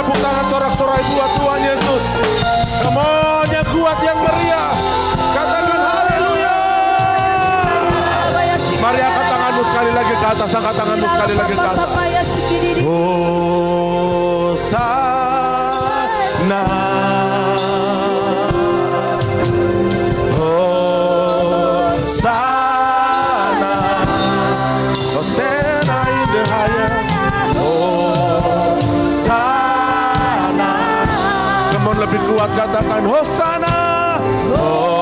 tepuk tangan sorak-sorai buat Tuhan Yesus. Come on, yang kuat, yang meriah. Katakan haleluya. Mari angkat tanganmu sekali lagi ke atas. Angkat tanganmu sekali lagi ke atas. Hosana. Hosana. Hosana in the highest. Hosana. Come on, lebih kuat katakan Hosana. Hosana.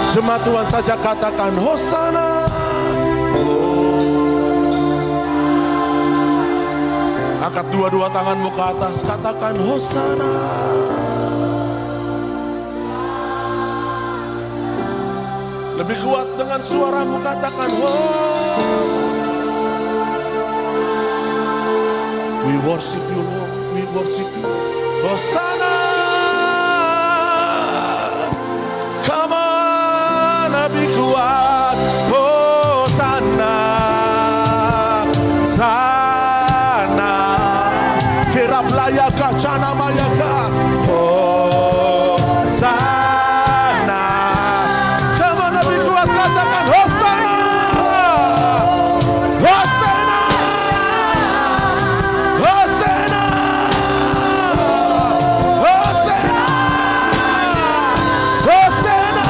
Jemaat Tuhan saja katakan Hosana. Angkat dua-dua tanganmu ke atas, katakan Hosana. Lebih kuat dengan suaramu, katakan Hosana. We worship you, Lord. We worship you. Hosana. Come on, lebih kuat. Hosana. Sana. Kirap layaka, cana mayaka. Hosana. Come on, lebih kuat. Katakan Hosana. Hosana. Hosana. Hosana. Hosana.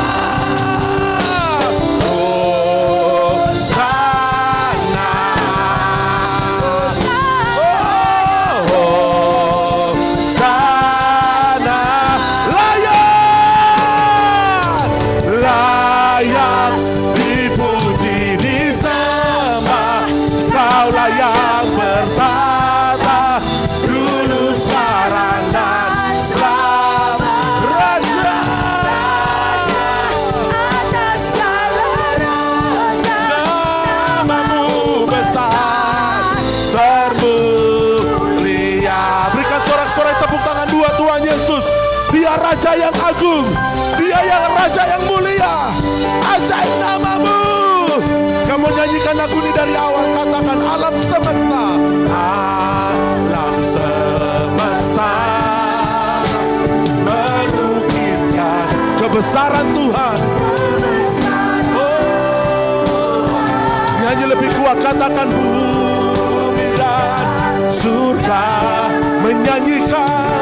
Hosana. Layak dipuji, disembah. Kaulah yang bertata dulu, sekarang dan selama. Raja atas segala raja, namamu besar termulia. Berikan sorak-sorai tepuk tangan dua Tuhan Yesus. Dia Raja yang agung, Dia yang Raja yang mulia. Ajaib namamu. Kamu nyanyikan lagu ini dari awal, katakan alam semesta. Alam semesta melukiskan kebesaran Tuhan. Oh, nyanyi lebih kuat, katakan bumi dan surga menyanyikan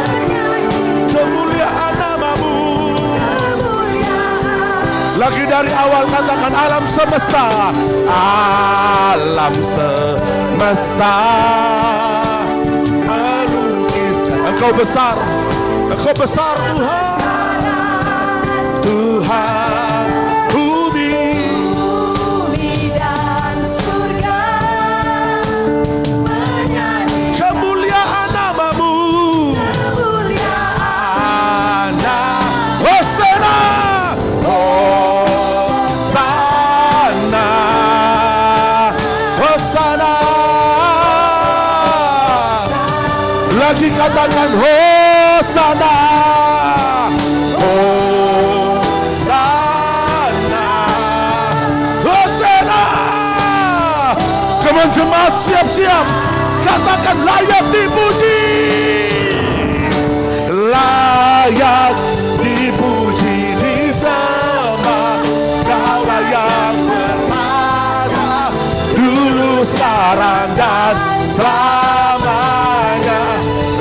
kemuliaan namamu. Lagi dari awal, katakan alam semesta. Alam semesta melukiskan. Engkau besar Tuhan. Tuhan bumi dan surga menyanyi kemuliaan namamu. kemuliaan. Hosana. Hosana. Hosana. Lagi katakan Hosana. Hosana. Hosana. Come on jemaat, siap-siap. Katakan layak dipuji. Layak dipuji, disembah. Kaulah yang bertata dulu, sekarang dan selamanya.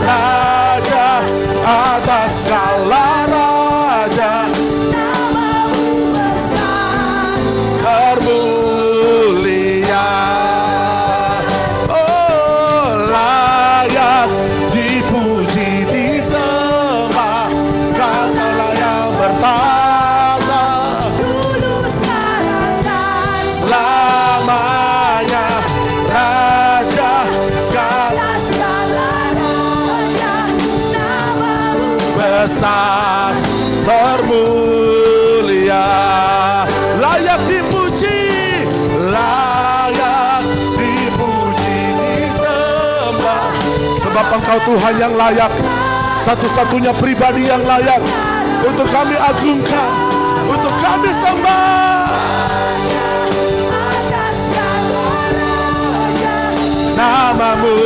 Raja atas segala raja, Namamu besar termulia. Oh, layak dipuji, disembah. Kaulah yang bertata dulu, sekarang dan selamanya. Raja segala segala raja. Namamu besar termulia. Layak dipuji, layak dipuji, disembah. Sebab Engkau Tuhan yang layak, satu-satunya pribadi yang layak untuk kami agungkan, untuk kami sembah. atas segala raja. Namamu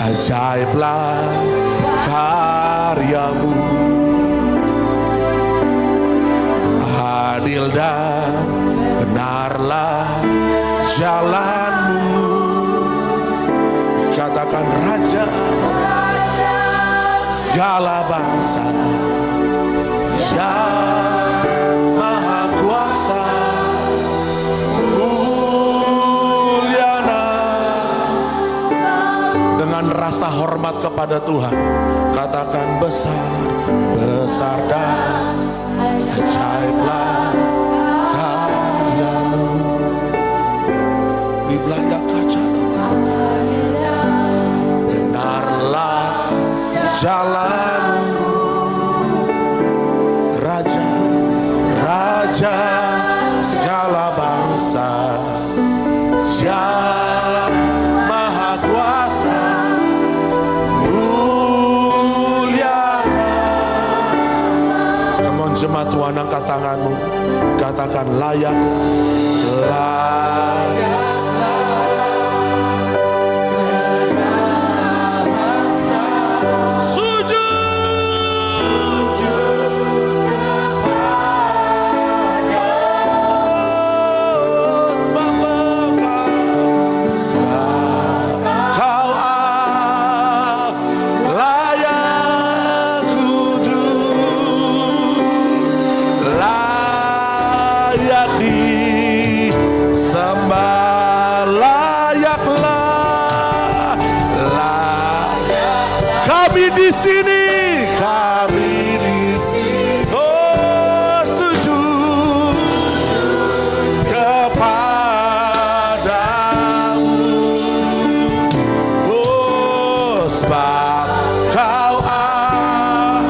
ajaiblah karyamu, adil dan benarlah jalanmu. Katakan Raja segala bangsa, yang Maha Kuasa, muliana. Dengan rasa hormat kepada Tuhan, katakan besar, besar dan ajaiblah karyamu. Di belayar kaca benarlah jalanmu, Raja, Raja segala bangsa, yang Maha Kuasa, muliana. Come on jemaat Tuhan, angkat tanganmu, katakan layak, layak. Kami di sini, kami di sini, oh sujud kepadamu, oh sebab Kau Allah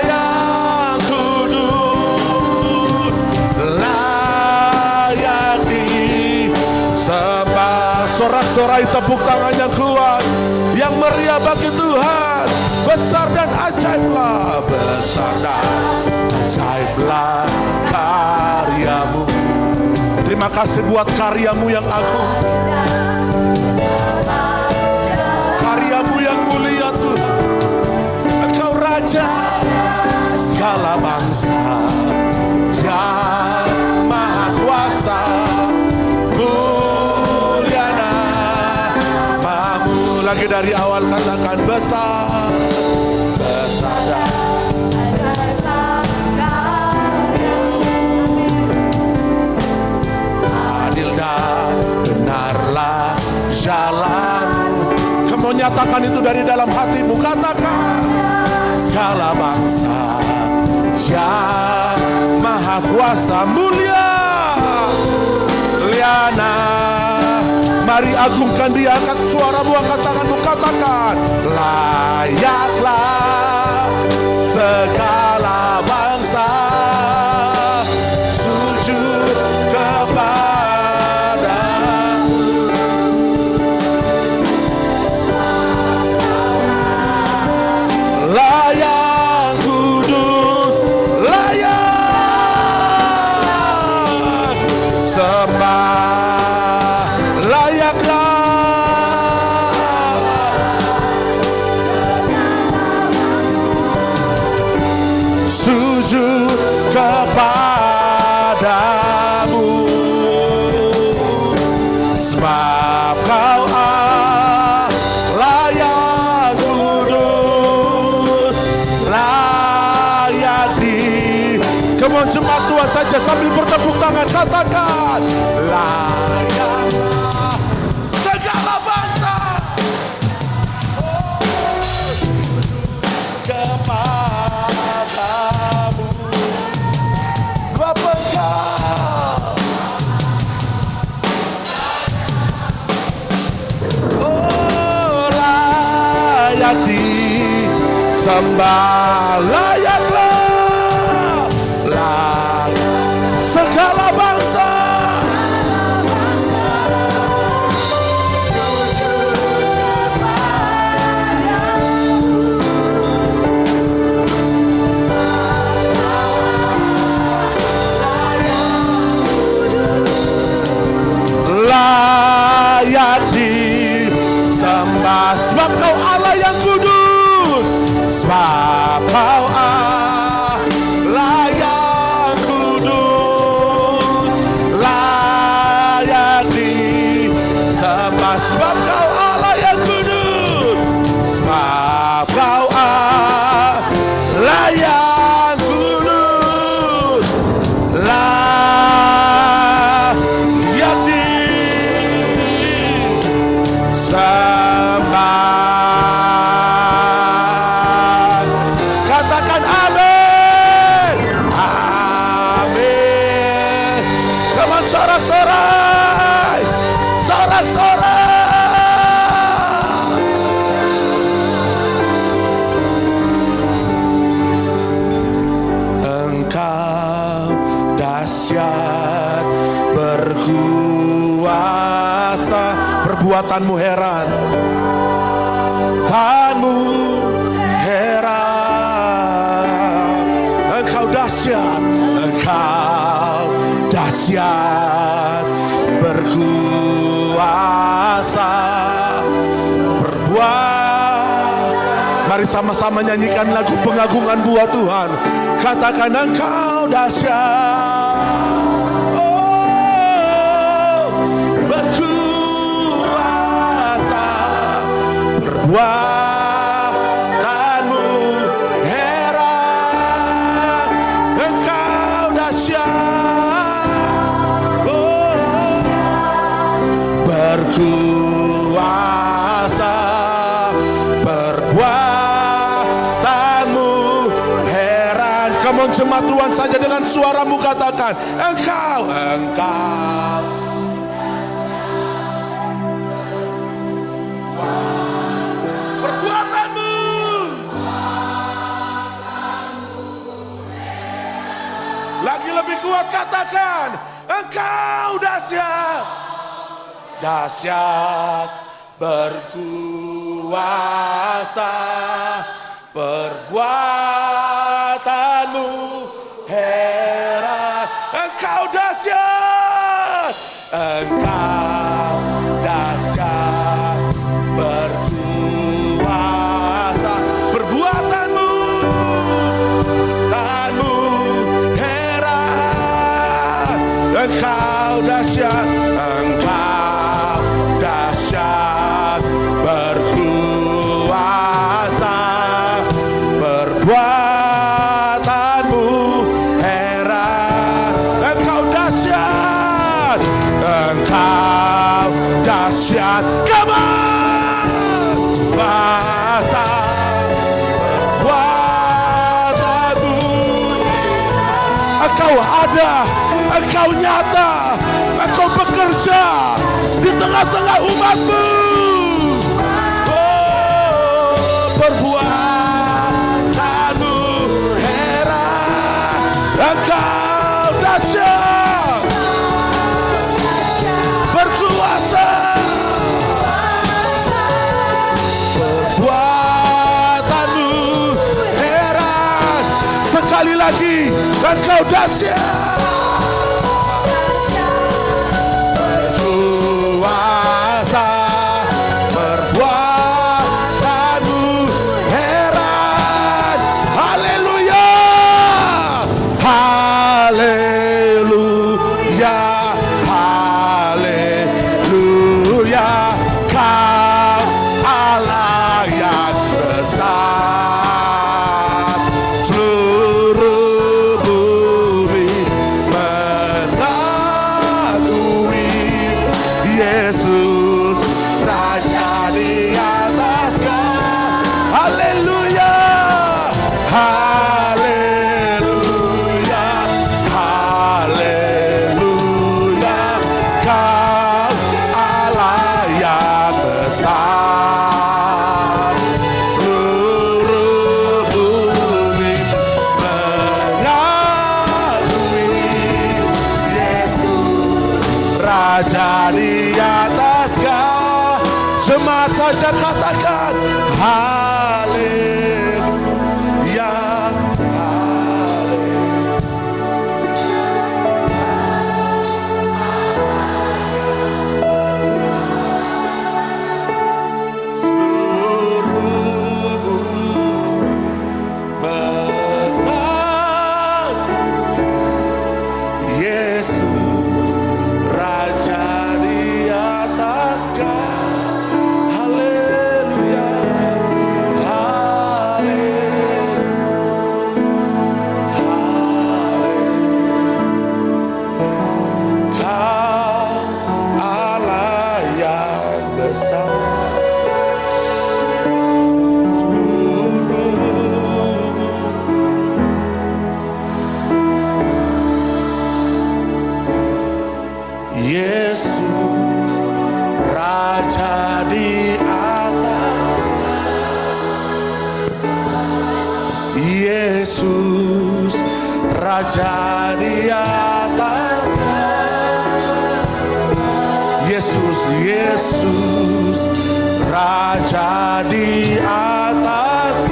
yang kudus, layak disembah. Sorak-sorai tepuk tangan yang kuat, yang meriah bagi Tuhan. Besar dan ajaiblah, besar dan ajaiblah karyamu. Terima kasih buat karyamu yang agung, karyamu yang mulia Tuhan. Engkau Raja segala bangsa, yang Maha Kuasa, lagi dari awal katakan besar, besar dan adil dan benarlah jalan. Kamu nyatakan itu dari dalam hatimu, katakan segala bangsa, yang Maha Kuasa, mulia, liana. Mari agungkan Dia, angkat suaramu, angkat tanganmu, katakan layaklah segala bangsa sujud kepadamu, layak kudus, layak sembah. Sujud kepadamu, sebab Kau Allah yang kudus, layak di. Come on jemaat Tuhan saja sambil bertepuk tangan, katakan layak segala bangsa, kepadamu, sebab Engkau, oh layak disembah, layaklah, layak segala bangsa, layak disembah. Sebab kau Allah yang kudus, sebab kau Allah yang kudus, layak disembah. Sebab kau Allah yang kudus, sebab kau Allah yang kudus, layak disembah. Katakan amin. Amin. Come on, sorak-sorai. Sorak-sorai. Engkau dahsyat berkuasa, perbuatanmu heran, tanganmu heran. Engkau dahsyat, engkau dahsyat berkuasa, Mari sama-sama nyanyikan lagu pengagungan buat Tuhan. Katakan engkau dahsyat, oh, berkuasa, perbuatanmu heran. Engkau dahsyat, oh, berkuasa, perbuatanmu heran. Come on, jemaat Tuhan saja dengan suaramu katakan, engkau perbuatanmu. Lagi lebih kuat katakan, engkau dahsyat, dahsyat berkuasa, perbuatanmu heran. Engkau dahsyat, engkau dahsyat berkuasa, perbuatanmu tanmu heran. Engkau dahsyat, engkau dahsyat berkuasa, perbuatanmu heran. Engkau dahsyat, engkau dahsyat. Come on, bahasa perbuatanmu. Engkau ada, engkau nyata, engkau bekerja di tengah-tengah umatmu. Oh, perbuatanmu heran. Engkau dahsyat berkuasa, perbuatanmu heran. Sekali lagi, engkau dahsyat berkuasa, perbuatanmu heran. Haleluya, haleluya, haleluya. Kau Allah yang besar, seluruh bumi mengakui Yesus Raja di atas segala. Haleluya, haleluya, haleluya. Kau Allah yang besar, seluruh bumi mengakui Yesus Raja di atas segala. Jemaat saja katakan haleluya, haleluya. Yesus, Raja di atas. Yesus, Yesus, Raja di atas.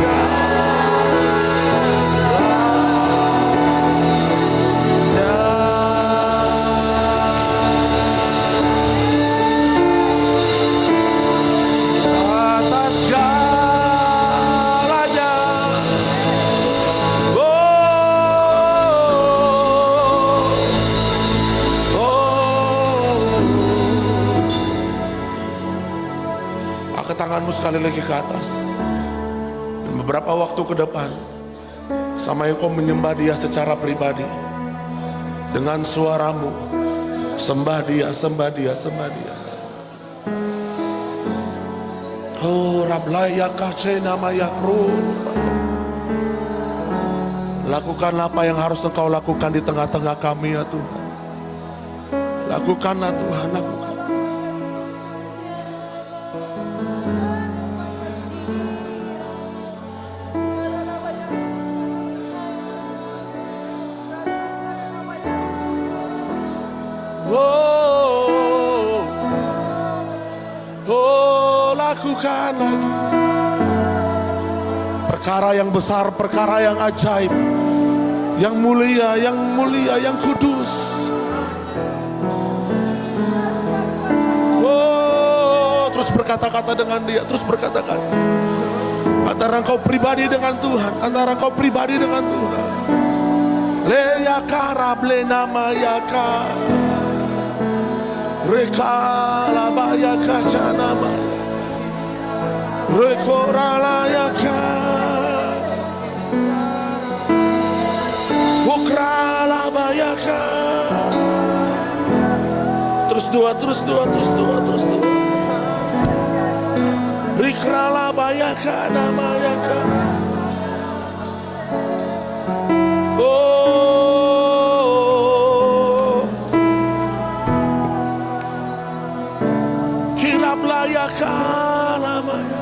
Atas segalanya. Angkat tanganmu sekali lagi ke atas. Dan beberapa waktu ke depan, sama yang kau menyembah Dia secara pribadi, dengan suaramu, sembah Dia, sembah Dia, sembah Dia. Oh, Rablaya Kacena Mayakrun. Lakukanlah apa yang harus Engkau lakukan di tengah-tengah kami ya Tuhan. Lakukanlah Tuhan, lakukan. Lakukan lagi perkara yang besar, perkara yang ajaib, yang mulia, yang mulia, yang kudus. Terus berkata-kata dengan Dia, terus berkata-kata antara engkau pribadi dengan Tuhan, antara engkau pribadi dengan Tuhan. Leyaka rablena mayaka reka labayaka canama rekoralayaka ukralabayaka. Terus dua, terus dua, terus dua, terus dua. Rikralabayaka namayaka. Oh, kirablayaka namaya.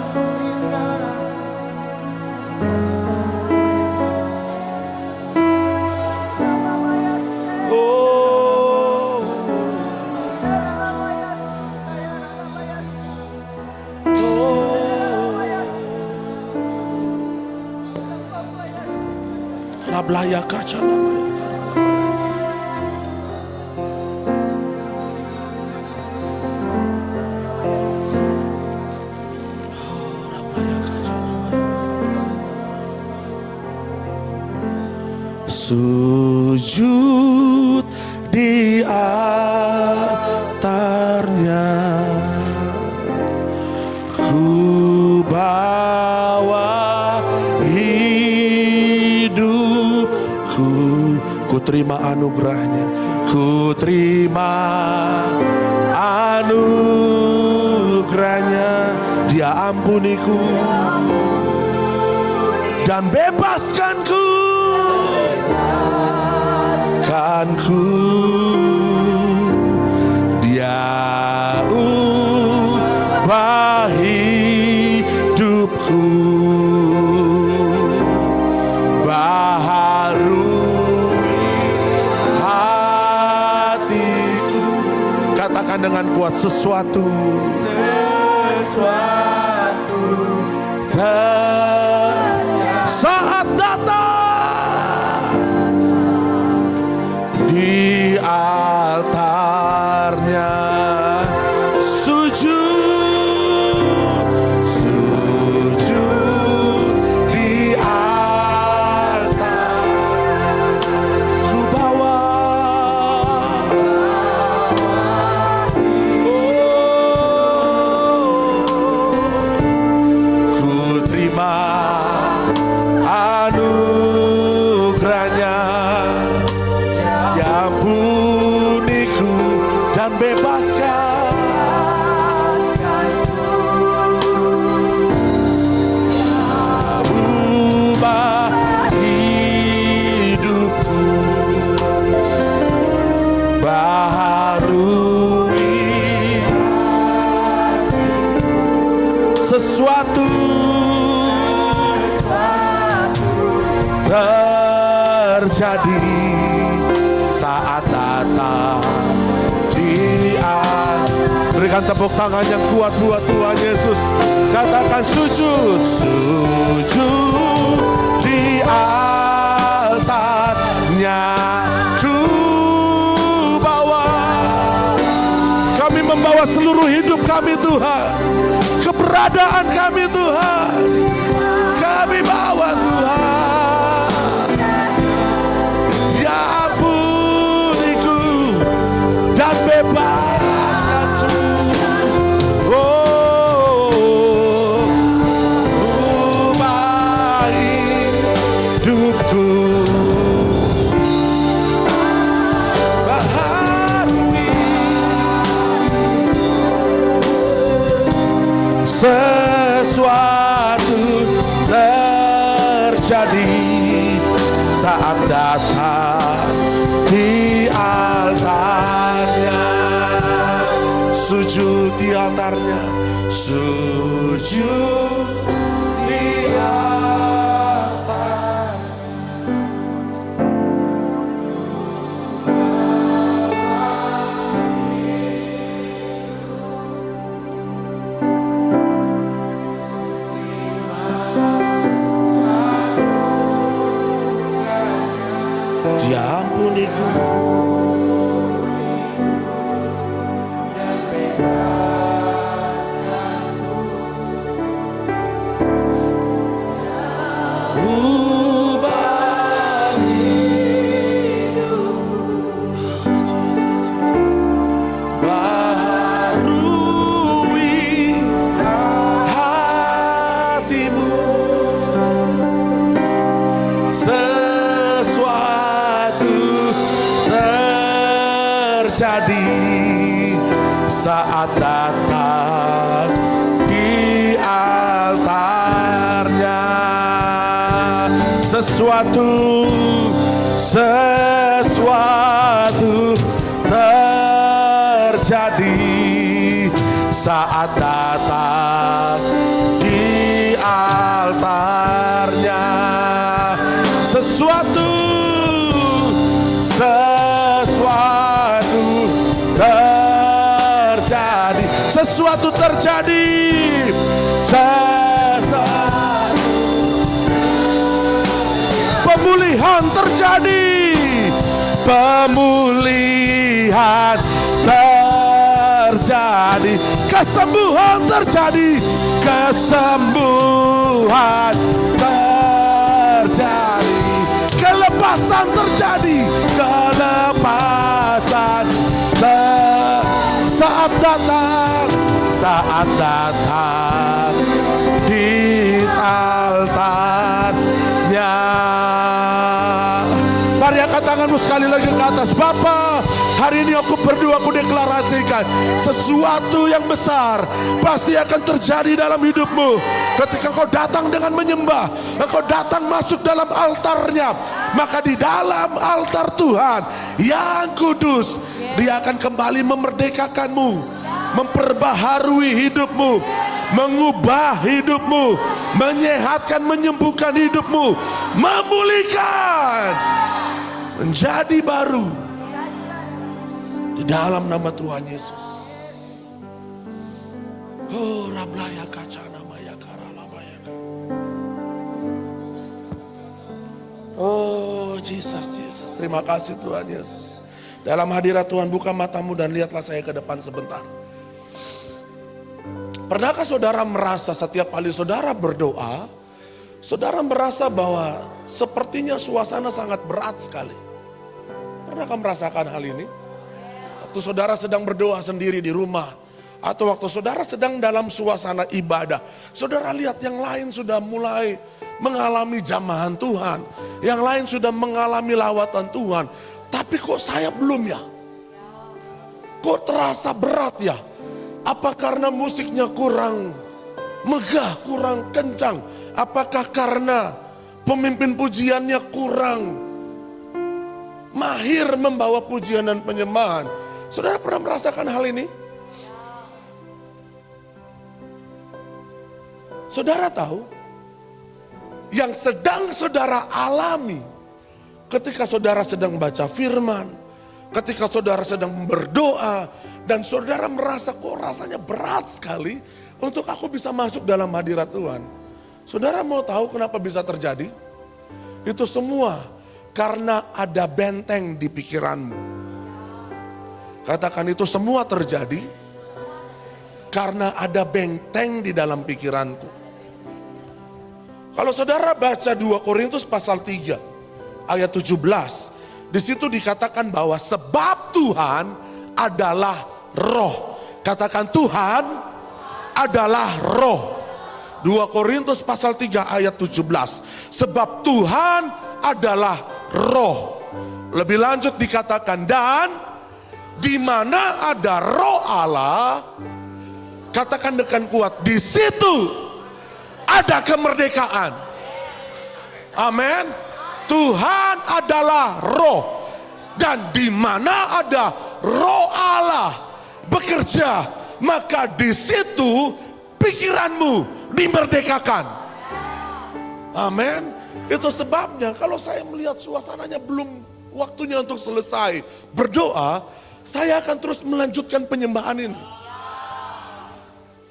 Rablaya kaca namanya. Sujud di altarnya, ku bawa hidupku, ku terima anugerahnya, ku terima anugerahnya. Dia ampuniku dan bebaskanku. Dia ubah hidupku, baharui hatiku. Katakan dengan kuat, sesuatu saat datang di altarnya. Sujud di altar, ku bawa, ku terima anugerahnya. Ya ampuniku dan bebaskan. Ubah hidupku, baharui sesuatu terjadi saat datang dia. Berikan tepuk tangan yang kuat buat Tuhan Yesus. Katakan sujud, sujud di altarnya ku bawa. Kami membawa seluruh hidup kami Tuhan, keberadaan kami Tuhan, kami bawa Tuhan. Ya ampuniku dan bebaskanku. Oh, ubah hidupku. Baharui sesuatu terjadi saat datang di altarnya. Sujud di altarnya, sujud di altar. Diampuniku dan bebaskanku. Ubah hidup. Baharui hatimu. Terjadi saat datang di altarnya. Sesuatu terjadi saat datang di altarnya. Sesuatu terjadi, sesuatu terjadi, pemulihan terjadi, pemulihan terjadi, kesembuhan terjadi, kesembuhan terjadi, kelepasan terjadi, kelepasan saat datang di altarnya. Mari angkat tanganmu sekali lagi ke atas. Bapa, hari ini aku berdoa, aku deklarasikan sesuatu yang besar pasti akan terjadi dalam hidupmu. Ketika kau datang dengan menyembah, kau datang masuk dalam altarnya, maka di dalam altar Tuhan yang kudus, Dia akan kembali memerdekakanmu, memperbaharui hidupmu, mengubah hidupmu, menyehatkan, menyembuhkan hidupmu, memulihkan, menjadi baru di dalam nama Tuhan Yesus. Oh, Rablaya Kacana Maya Karalabaya. Oh, Jesus. Terima kasih Tuhan Yesus. Dalam hadirat Tuhan, buka matamu dan lihatlah saya ke depan sebentar. Pernahkah saudara merasa setiap kali saudara berdoa, saudara merasa bahwa sepertinya suasana sangat berat sekali? Pernahkah merasakan hal ini? Waktu saudara sedang berdoa sendiri di rumah, atau waktu saudara sedang dalam suasana ibadah, saudara lihat yang lain sudah mulai mengalami jamahan Tuhan, yang lain sudah mengalami lawatan Tuhan, tapi kok saya belum ya? Kok terasa berat ya? Apa karena musiknya kurang megah, kurang kencang? Apakah karena pemimpin pujiannya kurang mahir membawa pujian dan penyembahan? Saudara pernah merasakan hal ini? Saudara tahu, yang sedang saudara alami ketika saudara sedang baca firman, ketika saudara sedang berdoa, dan saudara merasa kok rasanya berat sekali untuk aku bisa masuk dalam hadirat Tuhan. Saudara mau tahu kenapa bisa terjadi? Itu semua karena ada benteng di pikiranmu. Katakan, itu semua terjadi karena ada benteng di dalam pikiranku. Kalau saudara baca 2 Korintus pasal 3 ayat 17, di situ dikatakan bahwa sebab Tuhan adalah roh. Katakan, Tuhan adalah roh. 2 Korintus pasal 3 ayat 17. Sebab Tuhan adalah roh. Lebih lanjut dikatakan, dan di mana ada roh Allah, katakan dengan kuat, di situ ada kemerdekaan. Amin. Tuhan adalah roh, dan di mana ada roh Allah bekerja, maka di situ pikiranmu dimerdekakan. Amin. Itu sebabnya kalau saya melihat suasananya belum waktunya untuk selesai berdoa, saya akan terus melanjutkan penyembahan ini.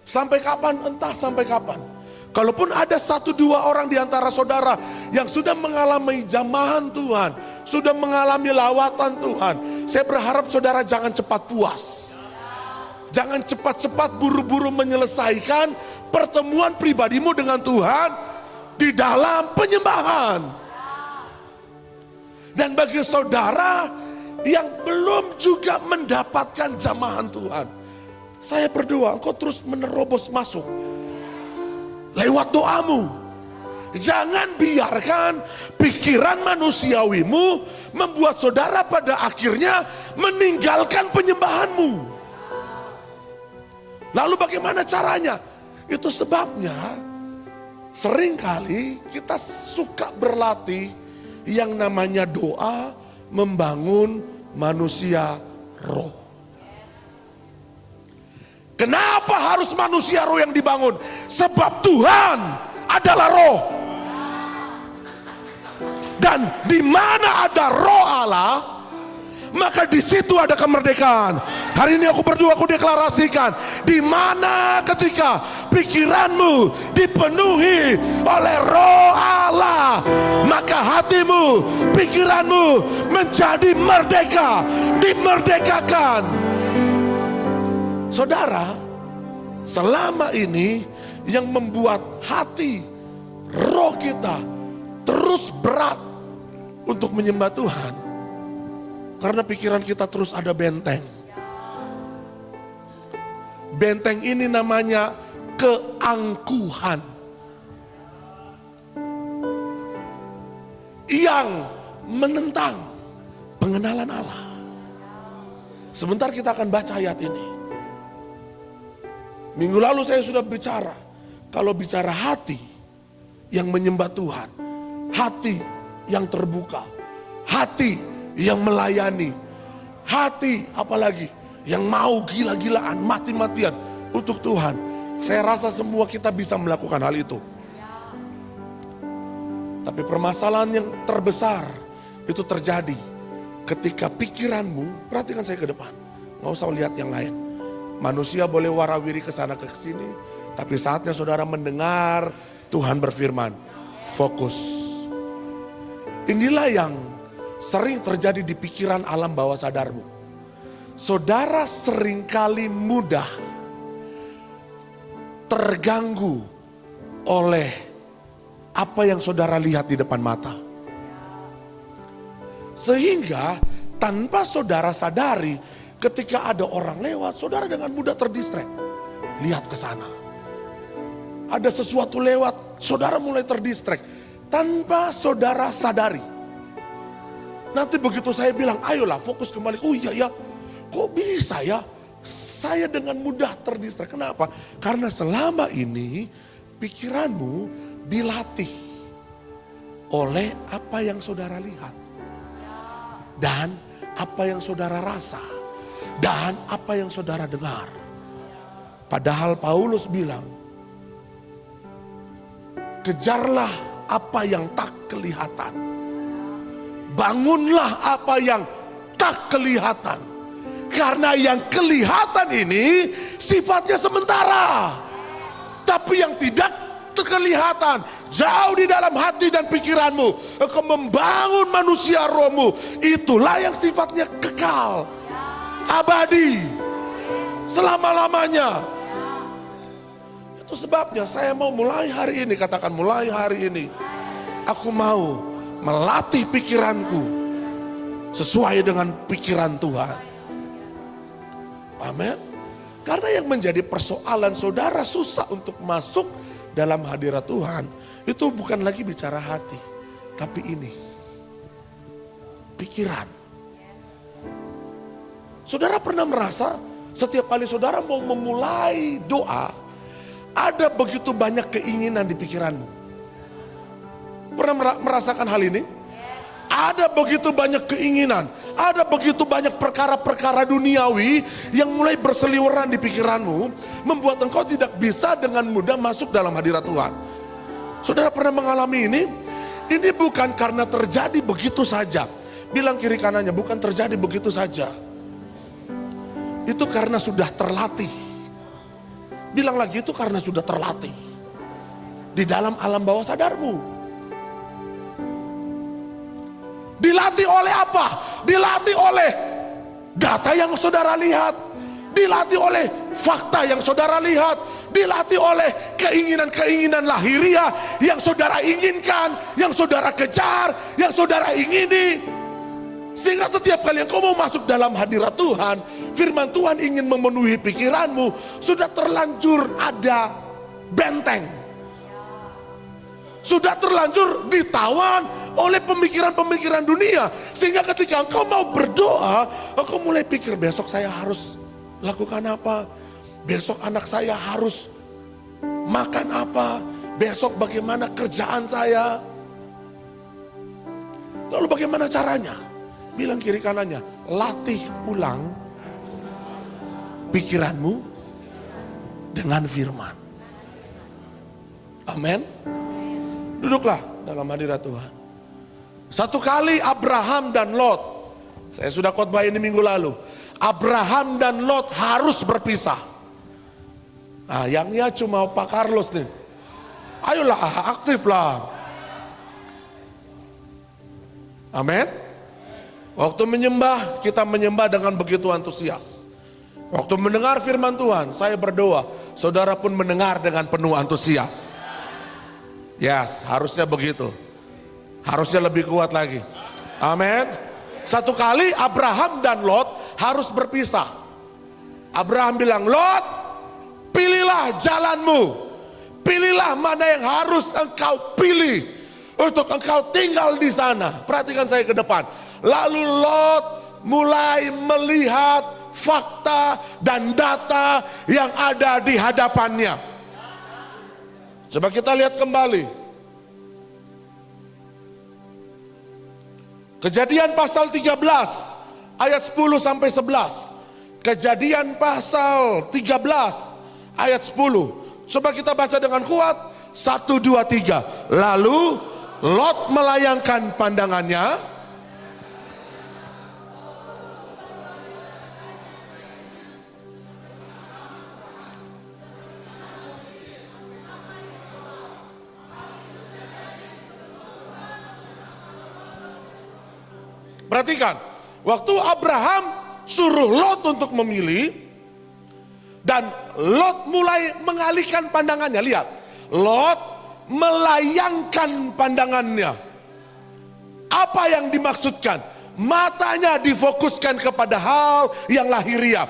Sampai kapan? Entah sampai kapan. Kalaupun ada 1-2 orang di antara saudara yang sudah mengalami jamahan Tuhan, sudah mengalami lawatan Tuhan, saya berharap saudara jangan cepat puas. Jangan cepat-cepat buru-buru menyelesaikan pertemuan pribadimu dengan Tuhan di dalam penyembahan. Dan bagi saudara yang belum juga mendapatkan jamahan Tuhan, saya berdoa engkau terus menerobos masuk lewat doamu. Jangan biarkan pikiran manusiawimu membuat saudara pada akhirnya meninggalkan penyembahanmu. Lalu bagaimana caranya? Itu sebabnya seringkali kita suka berlatih yang namanya doa membangun manusia roh. Kenapa harus manusia roh yang dibangun? Sebab Tuhan adalah roh. Dan di mana ada roh Allah, maka di situ ada kemerdekaan. Hari ini aku berdoa, aku deklarasikan, di mana ketika pikiranmu dipenuhi oleh roh Allah, maka hatimu, pikiranmu menjadi merdeka, dimerdekakan. Saudara, selama ini yang membuat hati, roh kita terus berat untuk menyembah Tuhan, karena pikiran kita terus ada benteng. Benteng ini namanya keangkuhan, yang menentang pengenalan Allah. Sebentar kita akan baca ayat ini. Minggu lalu saya sudah bicara, kalau bicara hati yang menyembah Tuhan, hati yang terbuka, hati yang melayani, hati apalagi yang mau gila-gilaan, mati-matian untuk Tuhan. Saya rasa semua kita bisa melakukan hal itu. Tapi permasalahan yang terbesar itu terjadi ketika pikiranmu, perhatikan saya ke depan, gak usah lihat yang lain. Manusia boleh warawiri ke sana ke sini, tapi saatnya saudara mendengar Tuhan berfirman, fokus. Inilah yang sering terjadi di pikiran alam bawah sadarmu. Saudara seringkali mudah terganggu oleh apa yang saudara lihat di depan mata. Sehingga tanpa saudara sadari, ketika ada orang lewat, saudara dengan mudah terdistrek. Lihat ke sana. Ada sesuatu lewat, saudara mulai terdistrek. Tanpa saudara sadari. Nanti begitu saya bilang, ayolah fokus kembali. Oh iya ya, kok bisa ya? Saya dengan mudah terdistrek. Kenapa? Karena selama ini pikiranmu dilatih oleh apa yang saudara lihat. Dan apa yang saudara rasa. Dan apa yang saudara dengar. Padahal Paulus bilang, kejarlah apa yang tak kelihatan. bangunlah apa yang tak kelihatan. Karena yang kelihatan ini sifatnya sementara. Tapi yang tidak terkelihatan, jauh di dalam hati dan pikiranmu, engkau membangun manusia rohmu, itulah yang sifatnya kekal, abadi, selama-lamanya. Itu sebabnya saya mau mulai hari ini, katakan mulai hari ini, aku mau melatih pikiranku sesuai dengan pikiran Tuhan. Amin. Karena yang menjadi persoalan saudara susah untuk masuk dalam hadirat Tuhan, itu bukan lagi bicara hati, tapi ini pikiran. Saudara pernah merasa setiap kali saudara mau memulai doa, ada begitu banyak keinginan di pikiranmu? Pernah merasakan hal ini? Ada begitu banyak keinginan, ada begitu banyak perkara-perkara duniawi yang mulai berseliweran di pikiranmu, membuat engkau tidak bisa dengan mudah masuk dalam hadirat Tuhan. Saudara pernah mengalami ini? Ini bukan karena terjadi begitu saja. Bilang kiri kanannya, bukan terjadi begitu saja. Itu karena sudah terlatih. Bilang lagi, itu karena sudah terlatih di dalam alam bawah sadarmu. Dilatih oleh apa? Dilatih oleh data yang saudara lihat, dilatih oleh fakta yang saudara lihat, dilatih oleh keinginan-keinginan lahiriah yang saudara inginkan, yang saudara kejar, yang saudara ingini. Sehingga setiap kali engkau mau masuk dalam hadirat Tuhan, firman Tuhan ingin memenuhi pikiranmu, sudah terlanjur ada benteng, sudah terlanjur ditawan oleh pemikiran-pemikiran dunia. Sehingga ketika engkau mau berdoa, engkau mulai pikir, besok saya harus lakukan apa, besok anak saya harus makan apa, besok bagaimana kerjaan saya. Lalu bagaimana caranya? Bilang kiri kanannya, latih ulang pikiranmu dengan firman. Amin. Duduklah dalam hadirat Tuhan. Satu kali Abraham dan Lot, saya sudah khotbah ini minggu lalu, Abraham dan Lot harus berpisah. Nah, yangnya cuma Pak Carlos nih. Ayolah, aktiflah. Amin. Waktu menyembah, kita menyembah dengan begitu antusias. Waktu mendengar firman Tuhan, saya berdoa, saudara pun mendengar dengan penuh antusias. Yes, harusnya begitu. Harusnya lebih kuat lagi. Amin. Satu kali Abraham dan Lot harus berpisah. Abraham bilang, Lot, pilihlah jalanmu. Pilihlah mana yang harus engkau pilih untuk engkau tinggal di sana. Perhatikan saya ke depan. Lalu Lot mulai melihat fakta dan data yang ada di hadapannya. Coba kita lihat kembali. Kejadian pasal 13 ayat 10 sampai 11. Kejadian pasal 13 ayat 10. Coba kita baca dengan kuat. 1, 2, 3. Lalu Lot melayangkan pandangannya. Perhatikan, waktu Abraham suruh Lot untuk memilih, dan Lot mulai mengalihkan pandangannya. Lihat, Lot melayangkan pandangannya. Apa yang dimaksudkan? Matanya difokuskan kepada hal yang lahiriah.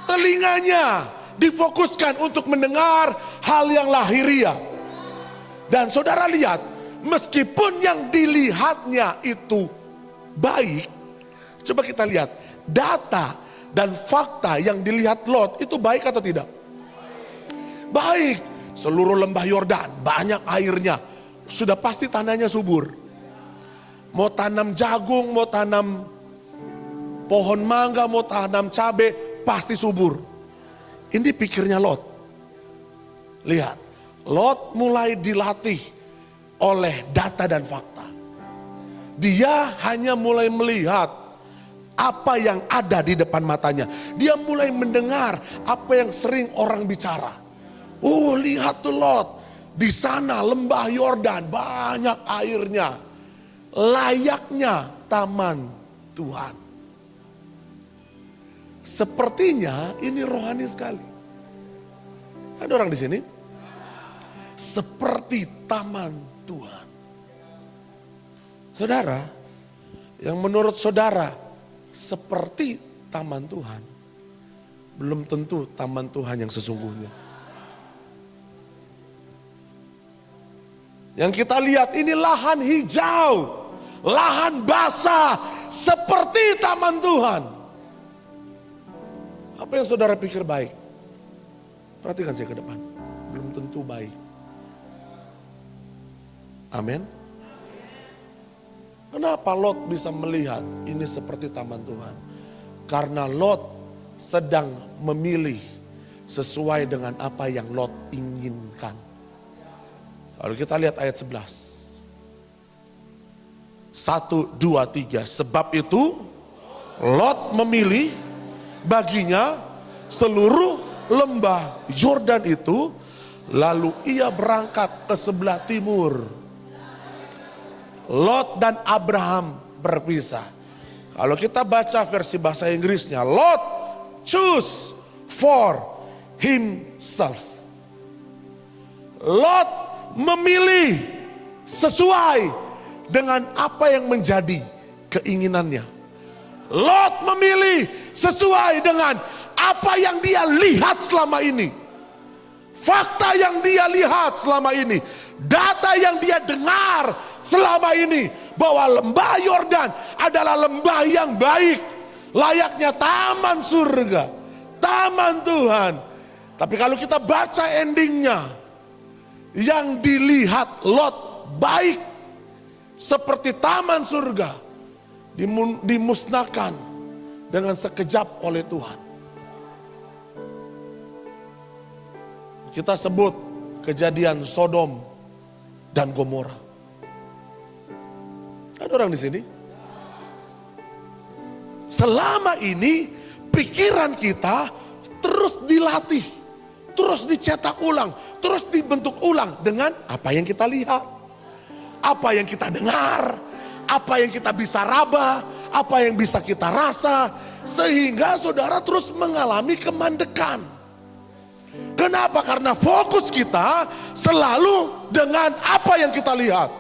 Telinganya difokuskan untuk mendengar hal yang lahiriah. Dan saudara lihat, meskipun yang dilihatnya itu baik, coba kita lihat data dan fakta yang dilihat Lot itu baik atau tidak? Baik. Seluruh lembah Yordan banyak airnya, sudah pasti tanahnya subur. Mau tanam jagung, mau tanam pohon mangga, mau tanam cabai, pasti subur. Ini pikirnya Lot. Lihat, Lot mulai dilatih oleh data dan fakta. Dia hanya mulai melihat apa yang ada di depan matanya. Dia mulai mendengar apa yang sering orang bicara. Oh, lihat tuh Lot, di sana lembah Yordan banyak airnya, layaknya taman Tuhan. Sepertinya ini rohani sekali. Ada orang di sini? Seperti taman Tuhan. Saudara, yang menurut saudara seperti taman Tuhan, belum tentu taman Tuhan yang sesungguhnya. Yang kita lihat ini lahan hijau, lahan basah, seperti taman Tuhan. Apa yang saudara pikir baik? Perhatikan saya ke depan, belum tentu baik. Amin. Kenapa Lot bisa melihat ini seperti taman Tuhan? Karena Lot sedang memilih sesuai dengan apa yang Lot inginkan. Kalau kita lihat ayat 11. 1, 2, 3. Sebab itu Lot memilih baginya seluruh lembah Yordan itu. Lalu ia berangkat ke sebelah timur. Lot dan Abraham berpisah. Kalau kita baca versi bahasa Inggrisnya, Lot choose for himself. Lot memilih sesuai dengan apa yang menjadi keinginannya. Lot memilih sesuai dengan apa yang dia lihat selama ini. Fakta yang dia lihat selama ini. Data yang dia dengar selama ini, bahwa lembah Yordan adalah lembah yang baik, layaknya taman surga, taman Tuhan. Tapi kalau kita baca endingnya, yang dilihat Lot baik seperti taman surga, dimusnahkan dengan sekejap oleh Tuhan. Kita sebut kejadian Sodom dan Gomora. Ada orang di sini? Selama ini pikiran kita terus dilatih, terus dicetak ulang, terus dibentuk ulang dengan apa yang kita lihat, apa yang kita dengar, apa yang kita bisa raba, apa yang bisa kita rasa, sehingga saudara terus mengalami kemandekan. Kenapa? Karena fokus kita selalu dengan apa yang kita lihat.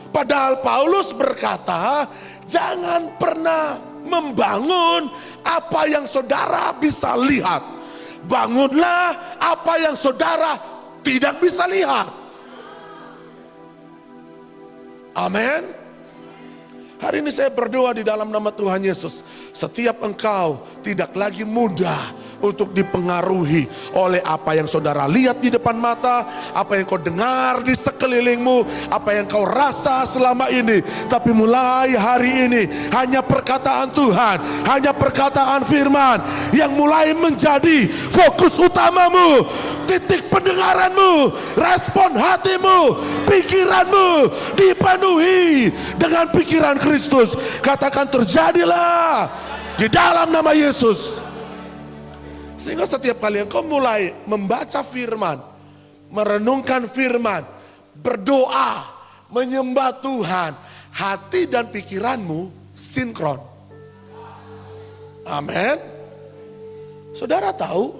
Padahal Paulus berkata, jangan pernah membangun apa yang saudara bisa lihat. Bangunlah apa yang saudara tidak bisa lihat. Amin. Hari ini saya berdoa di dalam nama Tuhan Yesus. Setiap engkau tidak lagi mudah untuk dipengaruhi oleh apa yang saudara lihat di depan mata, apa yang kau dengar di sekelilingmu, apa yang kau rasa selama ini. Tapi mulai hari ini hanya perkataan Tuhan, hanya perkataan firman yang mulai menjadi fokus utamamu, titik pendengaranmu, respon hatimu, pikiranmu dipenuhi dengan pikiran Kristus. Katakan terjadilah di dalam nama Yesus. Sehingga setiap kali engkau mulai membaca firman, merenungkan firman, berdoa, menyembah Tuhan, hati dan pikiranmu sinkron. Amin. Saudara tahu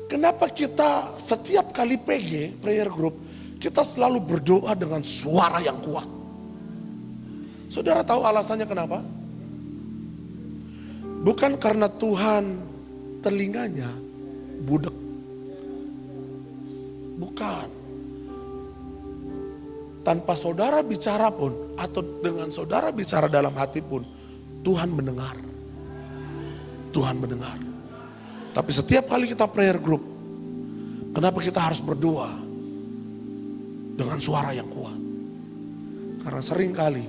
kenapa kita setiap kali PG, prayer group, kita selalu berdoa dengan suara yang kuat? Saudara tahu alasannya kenapa? Bukan karena Tuhan telinganya budek. Bukan. Tanpa saudara bicara pun, atau dengan saudara bicara dalam hati pun, Tuhan mendengar. Tuhan mendengar. Tapi setiap kali kita prayer group, kenapa kita harus berdoa dengan suara yang kuat? Karena sering kali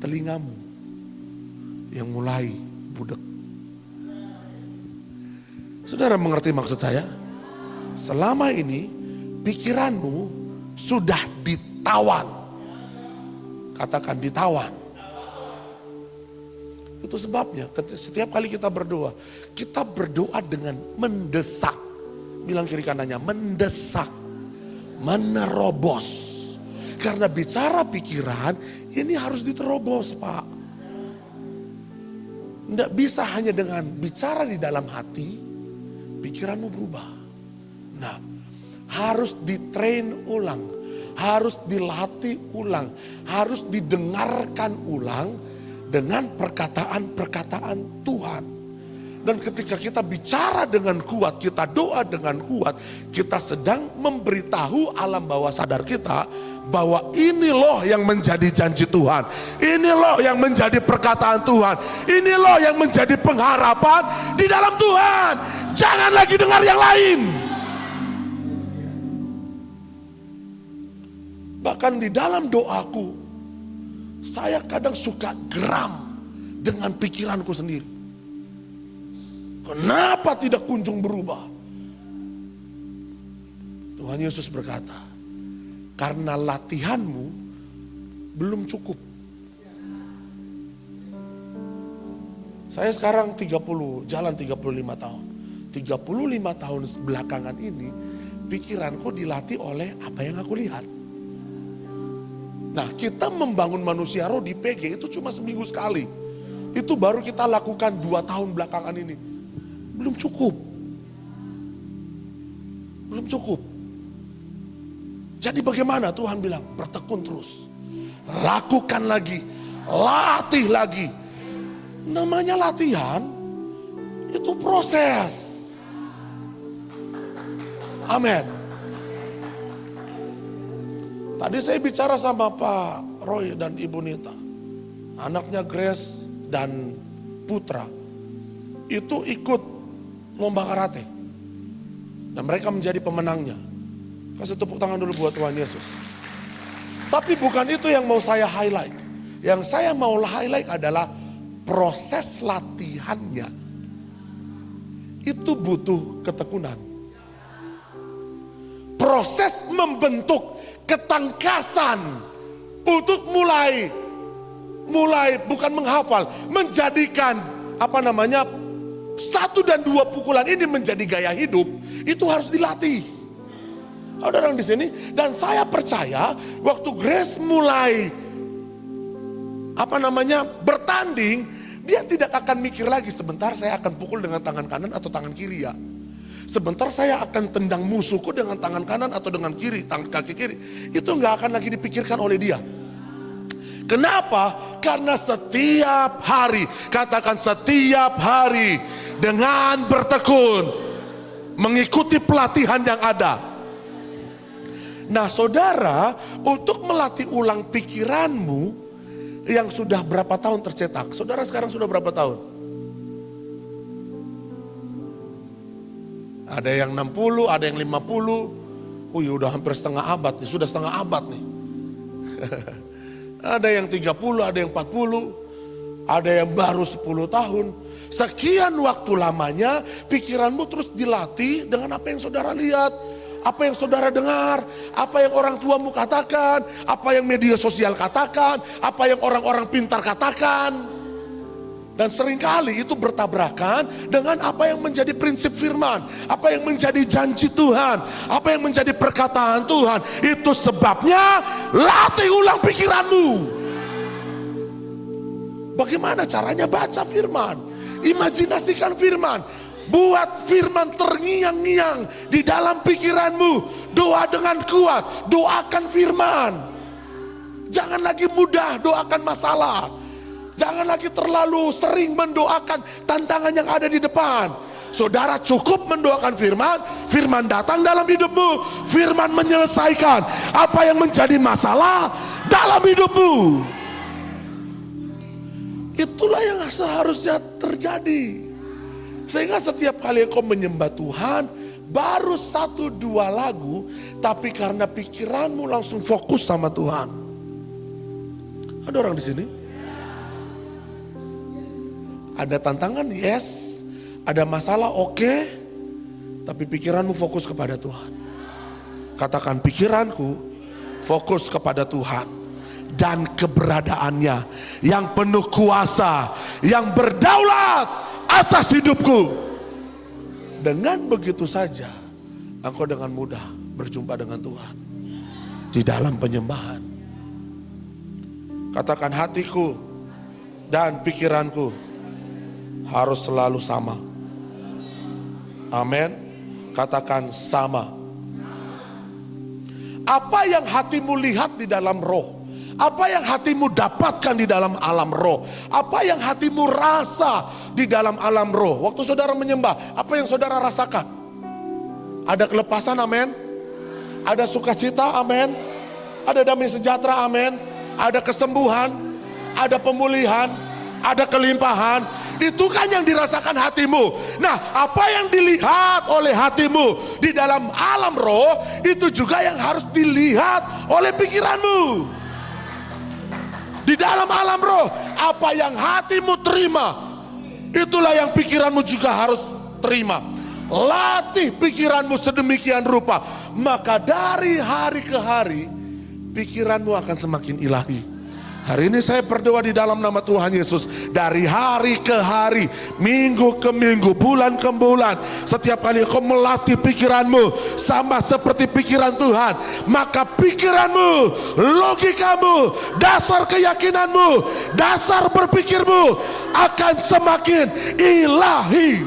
telingamu yang mulai budek. Saudara mengerti maksud saya? Selama ini pikiranmu sudah ditawan. Katakan ditawan. Itu sebabnya setiap kali kita berdoa dengan mendesak. Bilang kiri kanannya, mendesak, menerobos. Karena bicara pikiran, ini harus diterobos, Pak. Tidak bisa hanya dengan bicara di dalam hati, pikiranmu berubah. Nah, harus ditrain ulang, harus dilatih ulang, harus didengarkan ulang dengan perkataan-perkataan Tuhan. Dan ketika kita bicara dengan kuat, kita doa dengan kuat, kita sedang memberitahu alam bawah sadar kita bahwa ini loh yang menjadi janji Tuhan. Ini loh yang menjadi perkataan Tuhan. Ini loh yang menjadi pengharapan di dalam Tuhan. Jangan lagi dengar yang lain. Bahkan di dalam doaku, saya kadang suka geram dengan pikiranku sendiri. Kenapa tidak kunjung berubah? Tuhan Yesus berkata, karena latihanmu belum cukup. Saya sekarang jalan 35 tahun. 35 tahun belakangan ini, pikiranku dilatih oleh apa yang aku lihat. Nah, kita membangun manusia roh di PG itu cuma seminggu sekali. Itu baru kita lakukan 2 tahun belakangan ini. Belum cukup. Belum cukup. Jadi bagaimana? Tuhan bilang, bertekun terus. Lakukan lagi. Latih lagi. Namanya latihan, itu proses. Amin. Tadi saya bicara sama Pak Roy dan Ibu Nita. Anaknya Grace dan Putra. Itu ikut lomba karate. Dan mereka menjadi pemenangnya. Kasih tepuk tangan dulu buat Tuhan Yesus. Tapi bukan itu yang mau saya highlight. Yang saya mau highlight adalah proses latihannya. Itu butuh ketekunan. Proses membentuk ketangkasan untuk mulai bukan menghafal, menjadikan 1 dan 2 pukulan ini menjadi gaya hidup, itu harus dilatih. Ada orang di sini, dan saya percaya waktu Grace mulai bertanding, dia tidak akan mikir lagi sebentar saya akan pukul dengan tangan kanan atau tangan kiri ya. Sebentar saya akan tendang musuhku dengan tangan kanan atau dengan kaki kiri. Itu nggak akan lagi dipikirkan oleh dia. Kenapa? Karena setiap hari, katakan setiap hari, dengan bertekun, mengikuti pelatihan yang ada. Nah saudara, untuk melatih ulang pikiranmu yang sudah berapa tahun tercetak. Saudara sekarang sudah berapa tahun? Ada yang 60, ada yang 50. Udah hampir setengah abad nih, sudah setengah abad nih. Ada yang 30, ada yang 40, ada yang baru 10 tahun. Sekian waktu lamanya pikiranmu terus dilatih dengan apa yang saudara lihat, apa yang saudara dengar, apa yang orang tuamu katakan, apa yang media sosial katakan, apa yang orang-orang pintar katakan. Dan seringkali itu bertabrakan dengan apa yang menjadi prinsip firman, apa yang menjadi janji Tuhan, apa yang menjadi perkataan Tuhan. Itu sebabnya latih ulang pikiranmu. Bagaimana caranya? Baca firman, imajinasikan firman, buat firman terngiang-ngiang di dalam pikiranmu. Doa dengan kuat, doakan firman. Jangan lagi mudah doakan masalah. Jangan lagi terlalu sering mendoakan tantangan yang ada di depan. Saudara cukup mendoakan firman, firman datang dalam hidupmu, firman menyelesaikan apa yang menjadi masalah dalam hidupmu. Itulah yang seharusnya terjadi. Sehingga setiap kali kau menyembah Tuhan, baru 1-2 lagu, tapi karena pikiranmu langsung fokus sama Tuhan. Ada orang di sini? Ada tantangan, yes. Ada masalah, oke. Tapi pikiranmu fokus kepada Tuhan. Katakan, pikiranku fokus kepada Tuhan. dan keberadaannya yang penuh kuasa, yang berdaulat atas hidupku. Dengan begitu saja engkau dengan mudah berjumpa dengan Tuhan di dalam penyembahan. Katakan, hatiku dan pikiranku harus selalu sama. Amin. Katakan sama. Apa yang hatimu lihat di dalam roh, apa yang hatimu dapatkan di dalam alam roh, apa yang hatimu rasa di dalam alam roh. Waktu saudara menyembah, apa yang saudara rasakan? Ada kelepasan, amin. Ada sukacita, amin. Ada damai sejahtera, amin. Ada kesembuhan, ada pemulihan, ada kelimpahan. Itu kan yang dirasakan hatimu. Nah, apa yang dilihat oleh hatimu di dalam alam roh, itu juga yang harus dilihat oleh pikiranmu. Di dalam alam roh, apa yang hatimu terima, itulah yang pikiranmu juga harus terima. Latih pikiranmu sedemikian rupa, maka dari hari ke hari pikiranmu akan semakin ilahi. Hari ini saya berdoa di dalam nama Tuhan Yesus, dari hari ke hari, minggu ke minggu, bulan ke bulan, setiap kali kau melatih pikiranmu sama seperti pikiran Tuhan, maka pikiranmu, logikamu, dasar keyakinanmu, dasar berpikirmu akan semakin ilahi.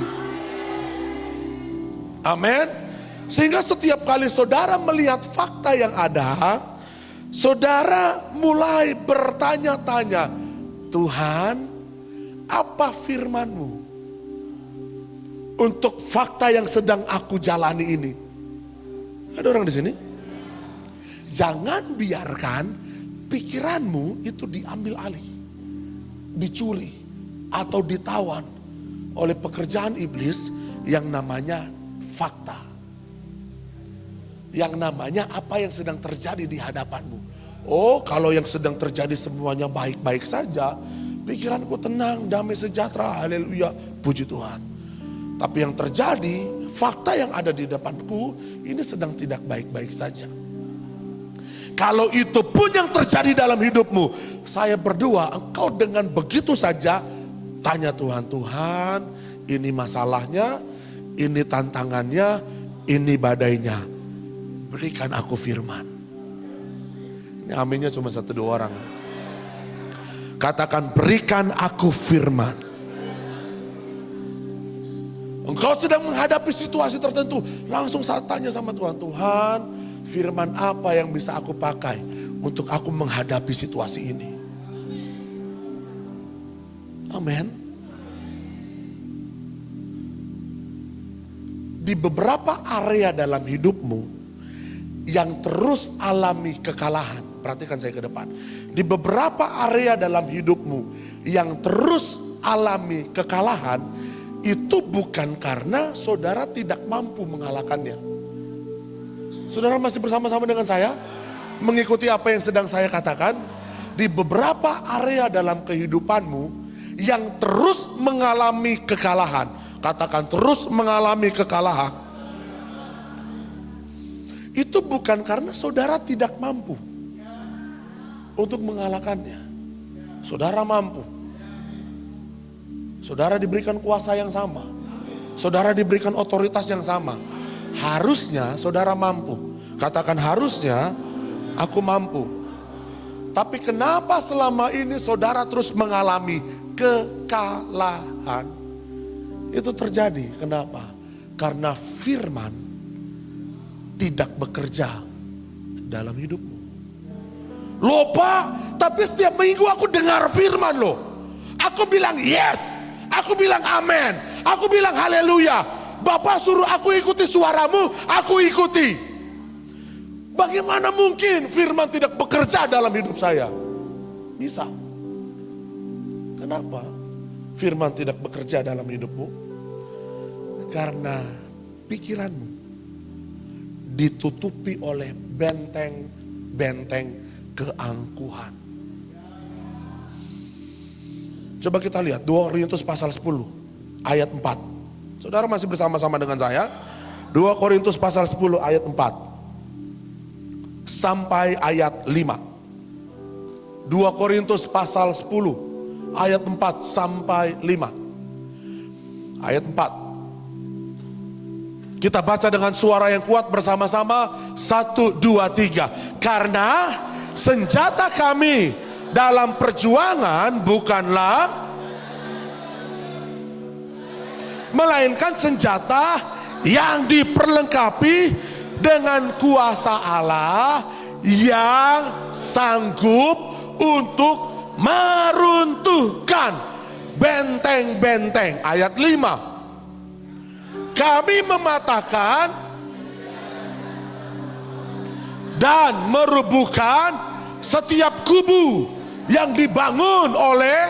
Amin. Sehingga setiap kali saudara melihat fakta yang ada, saudara mulai bertanya-tanya, Tuhan, apa firman-Mu untuk fakta yang sedang aku jalani ini? Ada orang di sini? Jangan biarkan pikiranmu itu diambil alih, dicuri, atau ditawan oleh pekerjaan iblis yang namanya fakta. Yang namanya apa yang sedang terjadi di hadapanmu. Oh, kalau yang sedang terjadi semuanya baik-baik saja, pikiranku tenang, damai sejahtera, haleluya, puji Tuhan. Tapi yang terjadi, fakta yang ada di depanku, ini sedang tidak baik-baik saja. Kalau itu pun yang terjadi dalam hidupmu, saya berdoa engkau dengan begitu saja tanya Tuhan, Tuhan, ini masalahnya, ini tantangannya, ini badainya. Berikan aku firman. Ini aminnya cuma 1-2 orang. Katakan, berikan aku firman. Engkau sedang menghadapi situasi tertentu, langsung saat tanya sama Tuhan, Tuhan, firman apa yang bisa aku pakai untuk aku menghadapi situasi ini? Amin. Di beberapa area dalam hidupmu yang terus alami kekalahan, perhatikan saya ke depan. Di beberapa area dalam hidupmu yang terus alami kekalahan, itu bukan karena saudara tidak mampu mengalahkannya. Saudara masih bersama-sama dengan saya? Mengikuti apa yang sedang saya katakan? Di beberapa area dalam kehidupanmu yang terus mengalami kekalahan, katakan terus mengalami kekalahan. Itu bukan karena saudara tidak mampu untuk mengalahkannya. Saudara mampu. Saudara diberikan kuasa yang sama. Saudara diberikan otoritas yang sama. Harusnya saudara mampu. Katakan, harusnya aku mampu. Tapi kenapa selama ini saudara terus mengalami kekalahan? Itu terjadi. Kenapa? Karena firman tidak bekerja dalam hidupmu. Loh Pak, tapi setiap minggu aku dengar firman loh. Aku bilang yes, aku bilang amin, aku bilang haleluya. Bapak suruh aku ikuti suaramu, aku ikuti. Bagaimana mungkin firman tidak bekerja dalam hidup saya? Bisa. Kenapa firman tidak bekerja dalam hidupmu? Karena pikiranmu ditutupi oleh benteng-benteng keangkuhan. Coba kita lihat 2 Korintus pasal 10 ayat 4. Saudara masih bersama-sama dengan saya? 2 Korintus pasal 10 ayat 4 sampai ayat 5. 2 Korintus pasal 10 ayat 4 sampai 5. Ayat 4. Kita baca dengan suara yang kuat bersama-sama. 1, 2, 3. Karena senjata kami dalam perjuangan bukanlah, melainkan senjata yang diperlengkapi dengan kuasa Allah yang sanggup untuk meruntuhkan benteng-benteng. Ayat 5. Kami mematahkan dan merubuhkan setiap kubu yang dibangun oleh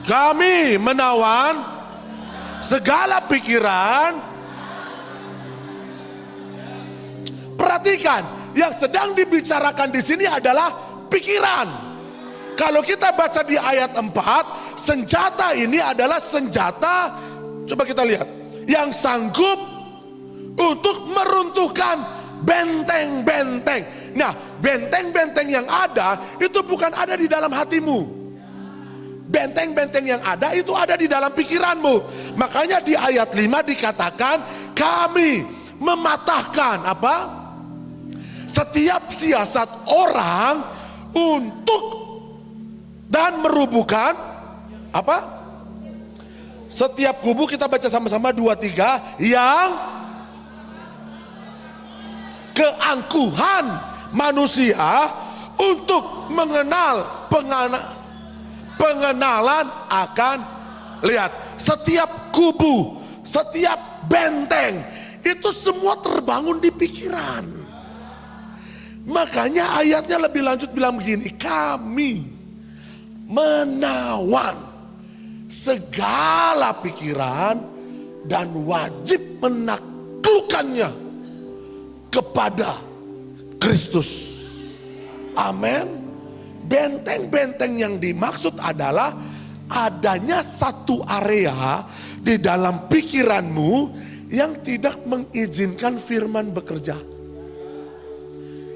kami menawan segala pikiran. Perhatikan, yang sedang dibicarakan di sini adalah pikiran. Kalau kita baca di ayat 4, senjata ini adalah senjata, coba kita lihat, yang sanggup untuk meruntuhkan benteng-benteng. Nah, benteng-benteng yang ada itu bukan ada di dalam hatimu. Benteng-benteng yang ada itu ada di dalam pikiranmu. Makanya di ayat 5 dikatakan kami mematahkan apa? Setiap siasat orang untuk dan merubuhkan apa? Setiap kubu, kita baca sama-sama 2, 3, yang keangkuhan manusia untuk mengenal pengenalan akan, lihat, setiap kubu, setiap benteng itu semua terbangun di pikiran. Makanya ayatnya lebih lanjut bilang begini, kami menawan segala pikiran dan wajib menaklukkannya kepada Kristus. Amin. Benteng-benteng yang dimaksud adalah adanya satu area di dalam pikiranmu yang tidak mengizinkan firman bekerja.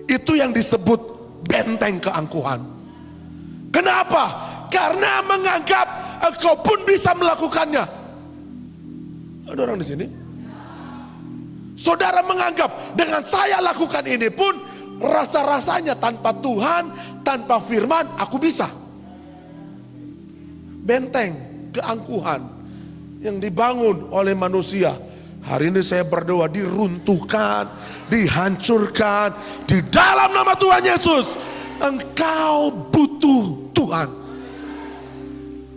Itu yang disebut benteng keangkuhan. Kenapa? Karena menganggap engkau pun bisa melakukannya. Ada orang di sini? Saudara menganggap dengan saya lakukan ini pun rasa-rasanya tanpa Tuhan, tanpa firman, aku bisa. Benteng keangkuhan yang dibangun oleh manusia. Hari ini saya berdoa diruntuhkan, dihancurkan di dalam nama Tuhan Yesus. Engkau butuh Tuhan.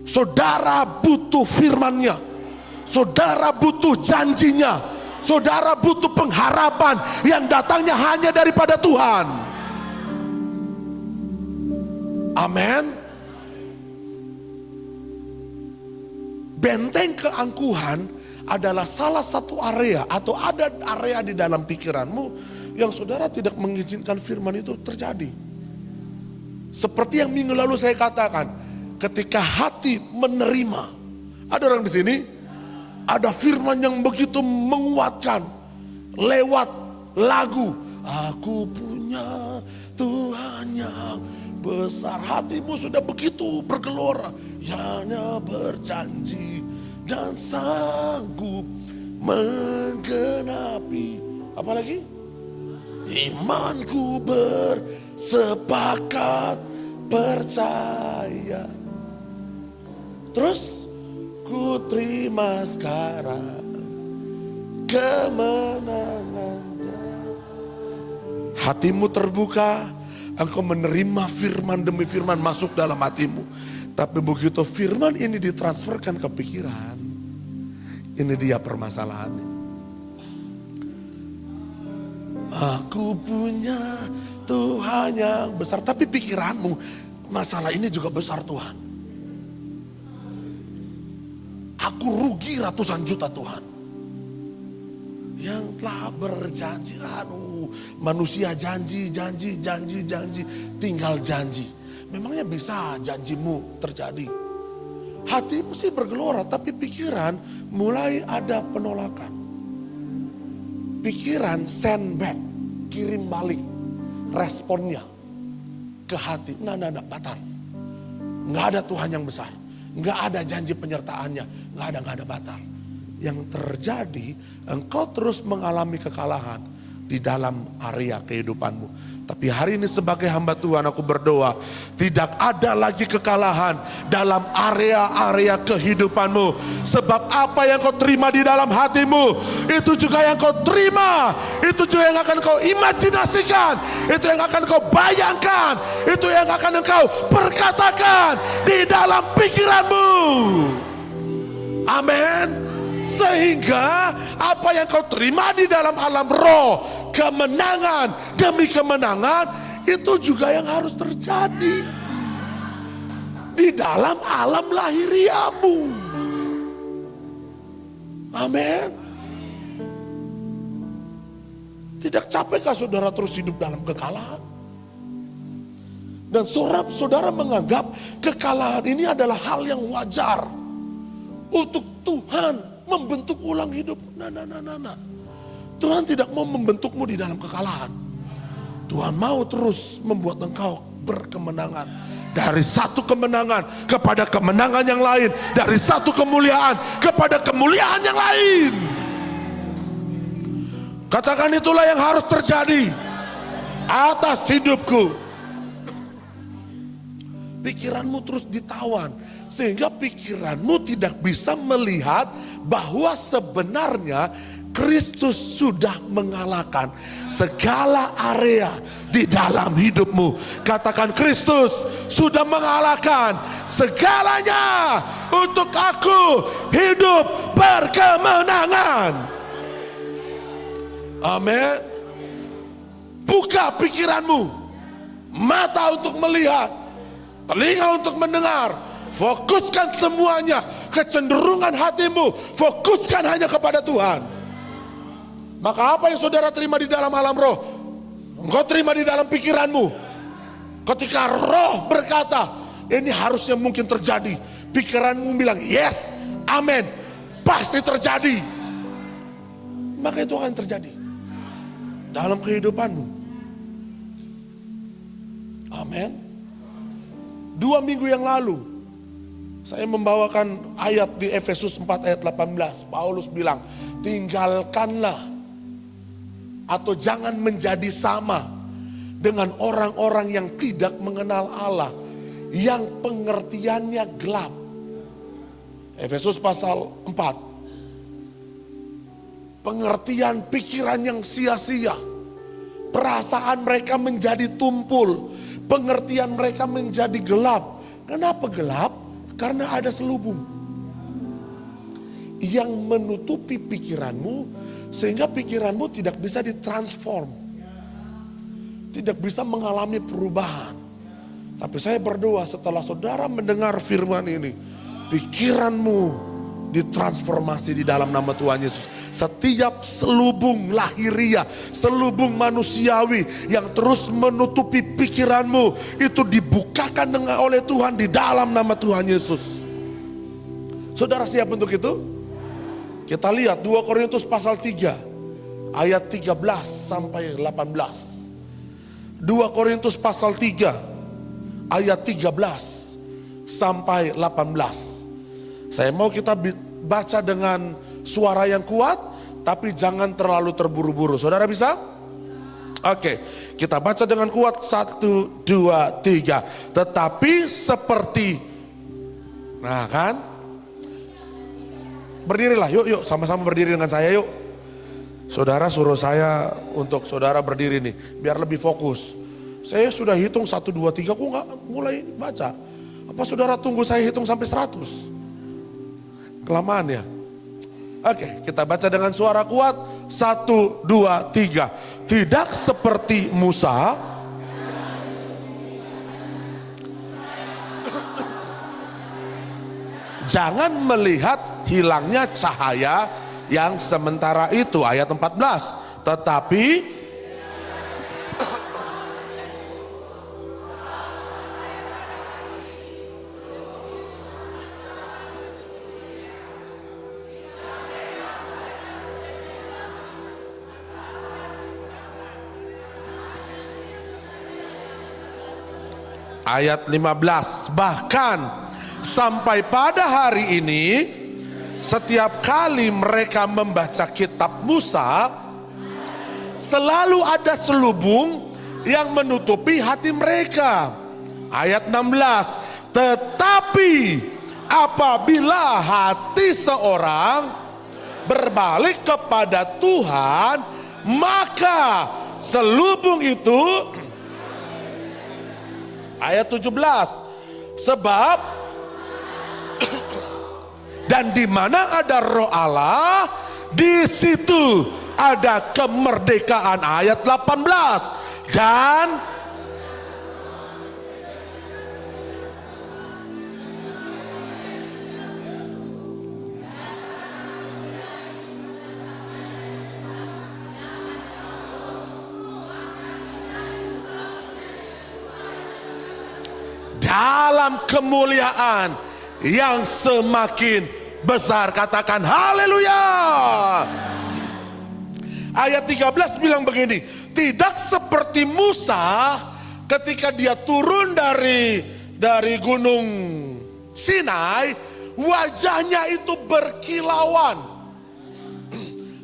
Saudara butuh firman-Nya. Saudara butuh janjinya. Saudara butuh pengharapan yang datangnya hanya daripada Tuhan. Amin. Benteng keangkuhan adalah salah satu area atau ada area di dalam pikiranmu yang saudara tidak mengizinkan firman itu terjadi. Seperti yang minggu lalu saya katakan, ketika hati menerima, ada orang di sini, ada firman yang begitu menguatkan lewat lagu. Aku punya Tuhan yang besar. Hatimu sudah begitu bergelora, hanya berjanji dan sanggup menggenapi. Apalagi? Imanku bersepakat percaya. Terus ku terima sekarang kemenangannya. Hatimu terbuka, engkau menerima firman demi firman masuk dalam hatimu. Tapi begitu firman ini ditransferkan ke pikiran, ini dia permasalahannya. Aku punya Tuhan yang besar, tapi pikiranmu, masalah ini juga besar Tuhan. Aku rugi ratusan juta Tuhan. Yang telah berjanji, aduh, manusia janji, tinggal janji. Memangnya bisa janjimu terjadi? Hatimu sih bergelora, tapi pikiran mulai ada penolakan. Pikiran send back, kirim balik responnya ke hati. Nah, batal. Nggak ada Tuhan yang besar. Nggak ada janji penyertaannya. Nggak ada batal. Yang terjadi, engkau terus mengalami kekalahan di dalam area kehidupanmu. Tapi hari ini sebagai hamba Tuhan aku berdoa, tidak ada lagi kekalahan dalam area-area kehidupanmu. Sebab apa yang kau terima di dalam hatimu, itu juga yang kau terima. Itu juga yang akan kau imajinasikan. Itu yang akan kau bayangkan. Itu yang akan engkau perkatakan di dalam pikiranmu. Amin. Sehingga apa yang kau terima di dalam alam roh, kemenangan demi kemenangan, itu juga yang harus terjadi di dalam alam lahiriamu. Amin. Tidak capakkah saudara terus hidup dalam kekalahan? Dan saudara menganggap kekalahan ini adalah hal yang wajar untuk Tuhan membentuk ulang hidup. Nah. Tuhan tidak mau membentukmu di dalam kekalahan. Tuhan mau terus membuat engkau berkemenangan. Dari satu kemenangan kepada kemenangan yang lain. Dari satu kemuliaan kepada kemuliaan yang lain. Katakan, itulah yang harus terjadi atas hidupku. Pikiranmu terus ditawan. Sehingga pikiranmu tidak bisa melihat bahwa sebenarnya Kristus sudah mengalahkan segala area di dalam hidupmu. Katakan, Kristus sudah mengalahkan segalanya untuk aku hidup berkemenangan. Amin. Buka pikiranmu, mata untuk melihat, telinga untuk mendengar. Fokuskan semuanya, kecenderungan hatimu, fokuskan hanya kepada Tuhan. Maka apa yang saudara terima di dalam alam roh, engkau terima di dalam pikiranmu. Ketika roh berkata, ini harusnya mungkin terjadi, pikiranmu bilang, yes, amin, pasti terjadi. Maka itu akan terjadi dalam kehidupanmu. Amin. 2 minggu yang lalu, saya membawakan ayat di Efesus 4 ayat 18. Paulus bilang, tinggalkanlah atau jangan menjadi sama dengan orang-orang yang tidak mengenal Allah, yang pengertiannya gelap. Efesus pasal 4. Pengertian pikiran yang sia-sia. Perasaan mereka menjadi tumpul. Pengertian mereka menjadi gelap. Kenapa gelap? Karena ada selubung yang menutupi pikiranmu, sehingga pikiranmu tidak bisa ditransform, tidak bisa mengalami perubahan. Tapi saya berdoa setelah saudara mendengar firman ini, pikiranmu ditransformasi di dalam nama Tuhan Yesus. Setiap selubung lahiriah, selubung manusiawi yang terus menutupi pikiranmu, itu dibukakan oleh Tuhan di dalam nama Tuhan Yesus. Saudara siap untuk itu? Kita lihat 2 Korintus pasal 3 ayat 13 sampai 18. 2 Korintus pasal 3 ayat 13 sampai 18. Saya mau kita baca dengan suara yang kuat, tapi jangan terlalu terburu-buru. Saudara bisa? Oke, kita baca dengan kuat. 1, 2, 3. Tetapi seperti, nah kan? Berdirilah, yuk sama-sama berdiri dengan saya yuk. Saudara suruh saya untuk saudara berdiri nih, biar lebih fokus. Saya sudah hitung 1, 2, 3, kok nggak mulai baca? Apa saudara tunggu saya hitung sampai 100? Kelamaan ya. Oke, kita baca dengan suara kuat. 1, 2, 3. Tidak seperti Musa, jangan melihat hilangnya cahaya yang sementara itu. Ayat 14. Tetapi Ayat 15, bahkan sampai pada hari ini setiap kali mereka membaca kitab Musa, selalu ada selubung yang menutupi hati mereka. Ayat 16, tetapi apabila hati seorang berbalik kepada Tuhan, maka selubung itu, ayat 17, sebab dan di mana ada Roh Allah, di situ ada kemerdekaan. Ayat 18, dan dalam kemuliaan yang semakin besar. Katakan haleluya. Ayat 13 bilang begini, tidak seperti Musa ketika dia turun dari gunung Sinai, wajahnya itu berkilauan.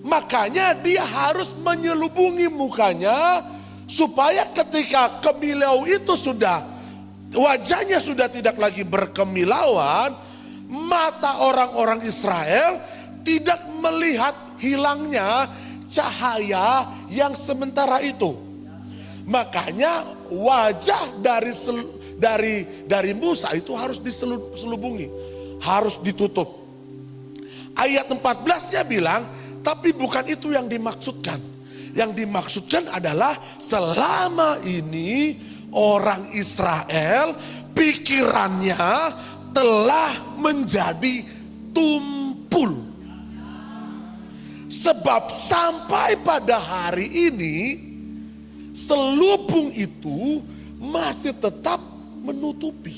Makanya dia harus menyelubungi mukanya supaya ketika kemilau itu wajahnya sudah tidak lagi berkemilauan, mata orang-orang Israel tidak melihat hilangnya cahaya yang sementara itu. Makanya wajah dari Musa itu harus diselubungi, harus ditutup. Ayat 14-nya bilang, tapi bukan itu yang dimaksudkan. Yang dimaksudkan adalah selama ini orang Israel pikirannya telah menjadi tumpul. Sebab sampai pada hari ini selubung itu masih tetap menutupi,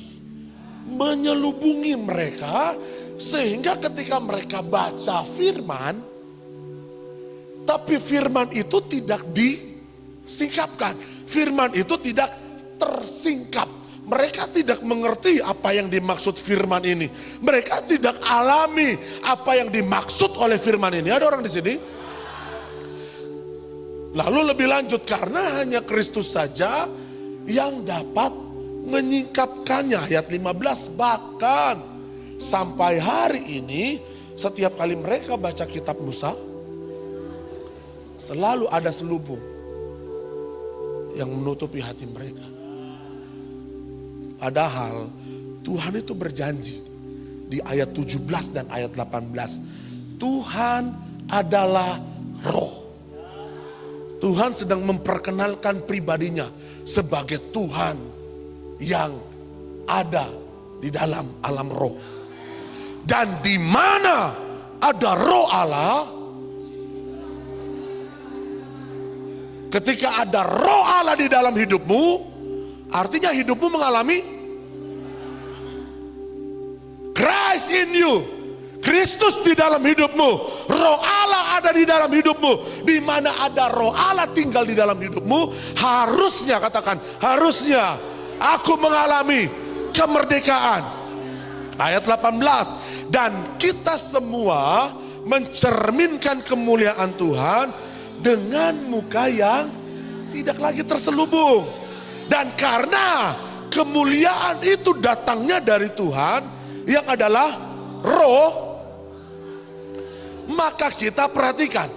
menyelubungi mereka, sehingga ketika mereka baca firman, tapi firman itu tidak disingkapkan, firman itu tidak tersingkap. Mereka tidak mengerti apa yang dimaksud firman ini. Mereka tidak alami apa yang dimaksud oleh firman ini. Ada orang di sini? Lalu lebih lanjut, karena hanya Kristus saja yang dapat menyingkapkannya. Ayat 15, bahkan sampai hari ini setiap kali mereka baca kitab Musa, selalu ada selubung yang menutupi hati mereka. Padahal Tuhan itu berjanji di ayat 17 dan ayat 18. Tuhan adalah Roh. Tuhan sedang memperkenalkan pribadinya sebagai Tuhan yang ada di dalam alam roh. Dan di mana ada Roh Allah, ketika ada Roh Allah di dalam hidupmu, artinya hidupmu mengalami Christ in you. Kristus di dalam hidupmu. Roh Allah ada di dalam hidupmu. Di mana ada Roh Allah tinggal di dalam hidupmu, harusnya, katakan, harusnya aku mengalami kemerdekaan. Ayat 18, dan kita semua mencerminkan kemuliaan Tuhan dengan muka yang tidak lagi terselubung. Dan karena kemuliaan itu datangnya dari Tuhan yang adalah Roh, maka kita perhatikan,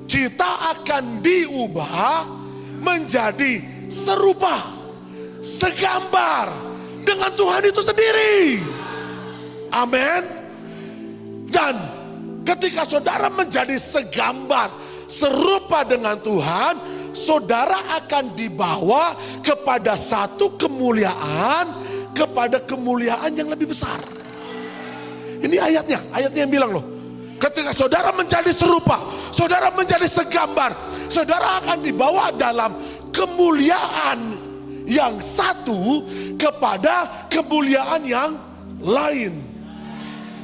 kita akan diubah menjadi serupa, segambar dengan Tuhan itu sendiri. Amin. Dan ketika saudara menjadi segambar, serupa dengan Tuhan, saudara akan dibawa kepada satu kemuliaan, kepada kemuliaan yang lebih besar. Ini ayatnya yang bilang loh. Ketika saudara menjadi serupa, saudara menjadi segambar, saudara akan dibawa dalam kemuliaan yang satu kepada kemuliaan yang lain.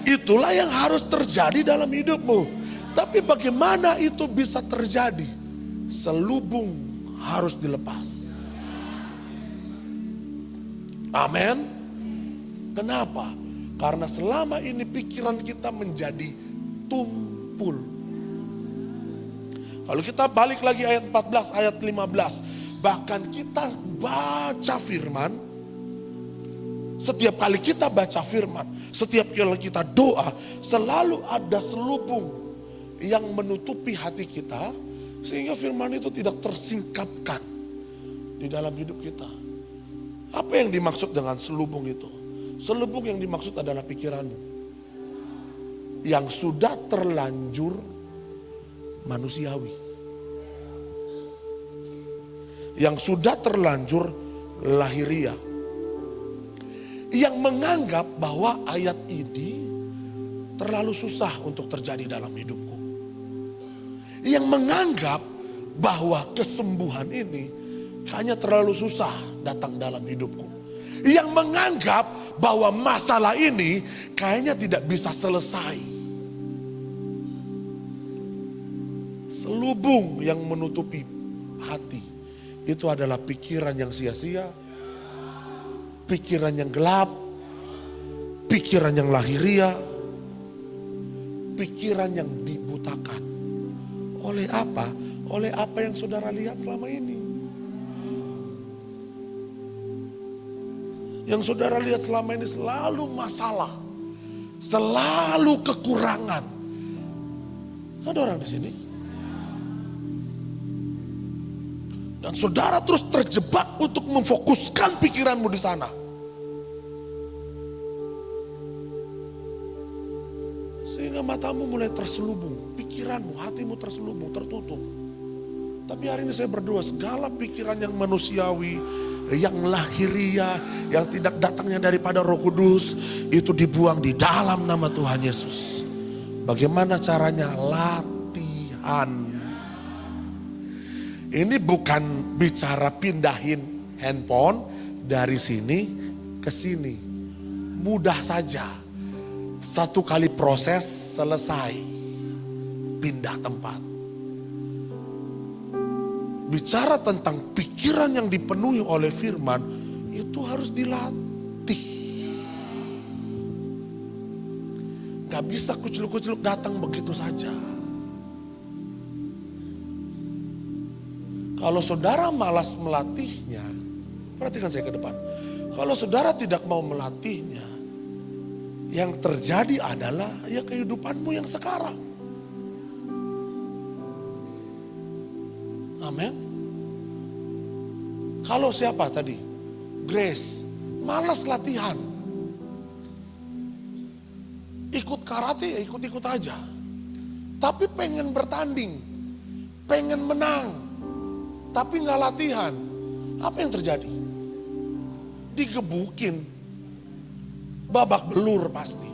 Itulah yang harus terjadi dalam hidupmu. Tapi bagaimana itu bisa terjadi? Selubung harus dilepas. Amin. Kenapa? Karena selama ini pikiran kita menjadi tumpul. Kalau kita balik lagi ayat 14, ayat 15. Bahkan kita baca firman, setiap kali kita baca firman, setiap kali kita doa, selalu ada selubung yang menutupi hati kita, sehingga firman itu tidak tersingkapkan di dalam hidup kita. Apa yang dimaksud dengan selubung itu? Selubung yang dimaksud adalah pikiranmu yang sudah terlanjur manusiawi, yang sudah terlanjur lahiriah, yang menganggap bahwa ayat ini terlalu susah untuk terjadi dalam hidupku, yang menganggap bahwa kesembuhan ini hanya terlalu susah datang dalam hidupku, yang menganggap bahwa masalah ini kayaknya tidak bisa selesai. Selubung yang menutupi hati itu adalah pikiran yang sia-sia, pikiran yang gelap, pikiran yang lahiriah, pikiran yang dibutakan. Oleh apa? Oleh apa yang saudara lihat selama ini. Yang saudara lihat selama ini selalu masalah, selalu kekurangan. Ada orang di sini. Dan saudara terus terjebak untuk memfokuskan pikiranmu di sana. Sehingga matamu mulai terselubung, pikiranmu, hatimu terselubung, tertutup. Tapi hari ini saya berdoa, segala pikiran yang manusiawi, yang lahiriah, yang tidak datangnya daripada Roh Kudus, itu dibuang di dalam nama Tuhan Yesus. Bagaimana caranya? Latihan. Ini bukan bicara pindahin handphone dari sini ke sini. Mudah saja. Satu kali proses selesai. Pindah tempat. Bicara tentang pikiran yang dipenuhi oleh firman, itu harus dilatih. Gak bisa kucluk-kucluk datang begitu saja. Kalau saudara malas melatihnya, perhatikan saya ke depan. Kalau saudara tidak mau melatihnya, yang terjadi adalah ya kehidupanmu yang sekarang. Amin. Kalau siapa tadi? Grace, malas latihan. Ikut karate ya ikut-ikut aja. Tapi pengen bertanding, pengen menang. Tapi nggak latihan, apa yang terjadi? Digebukin, babak belur pasti.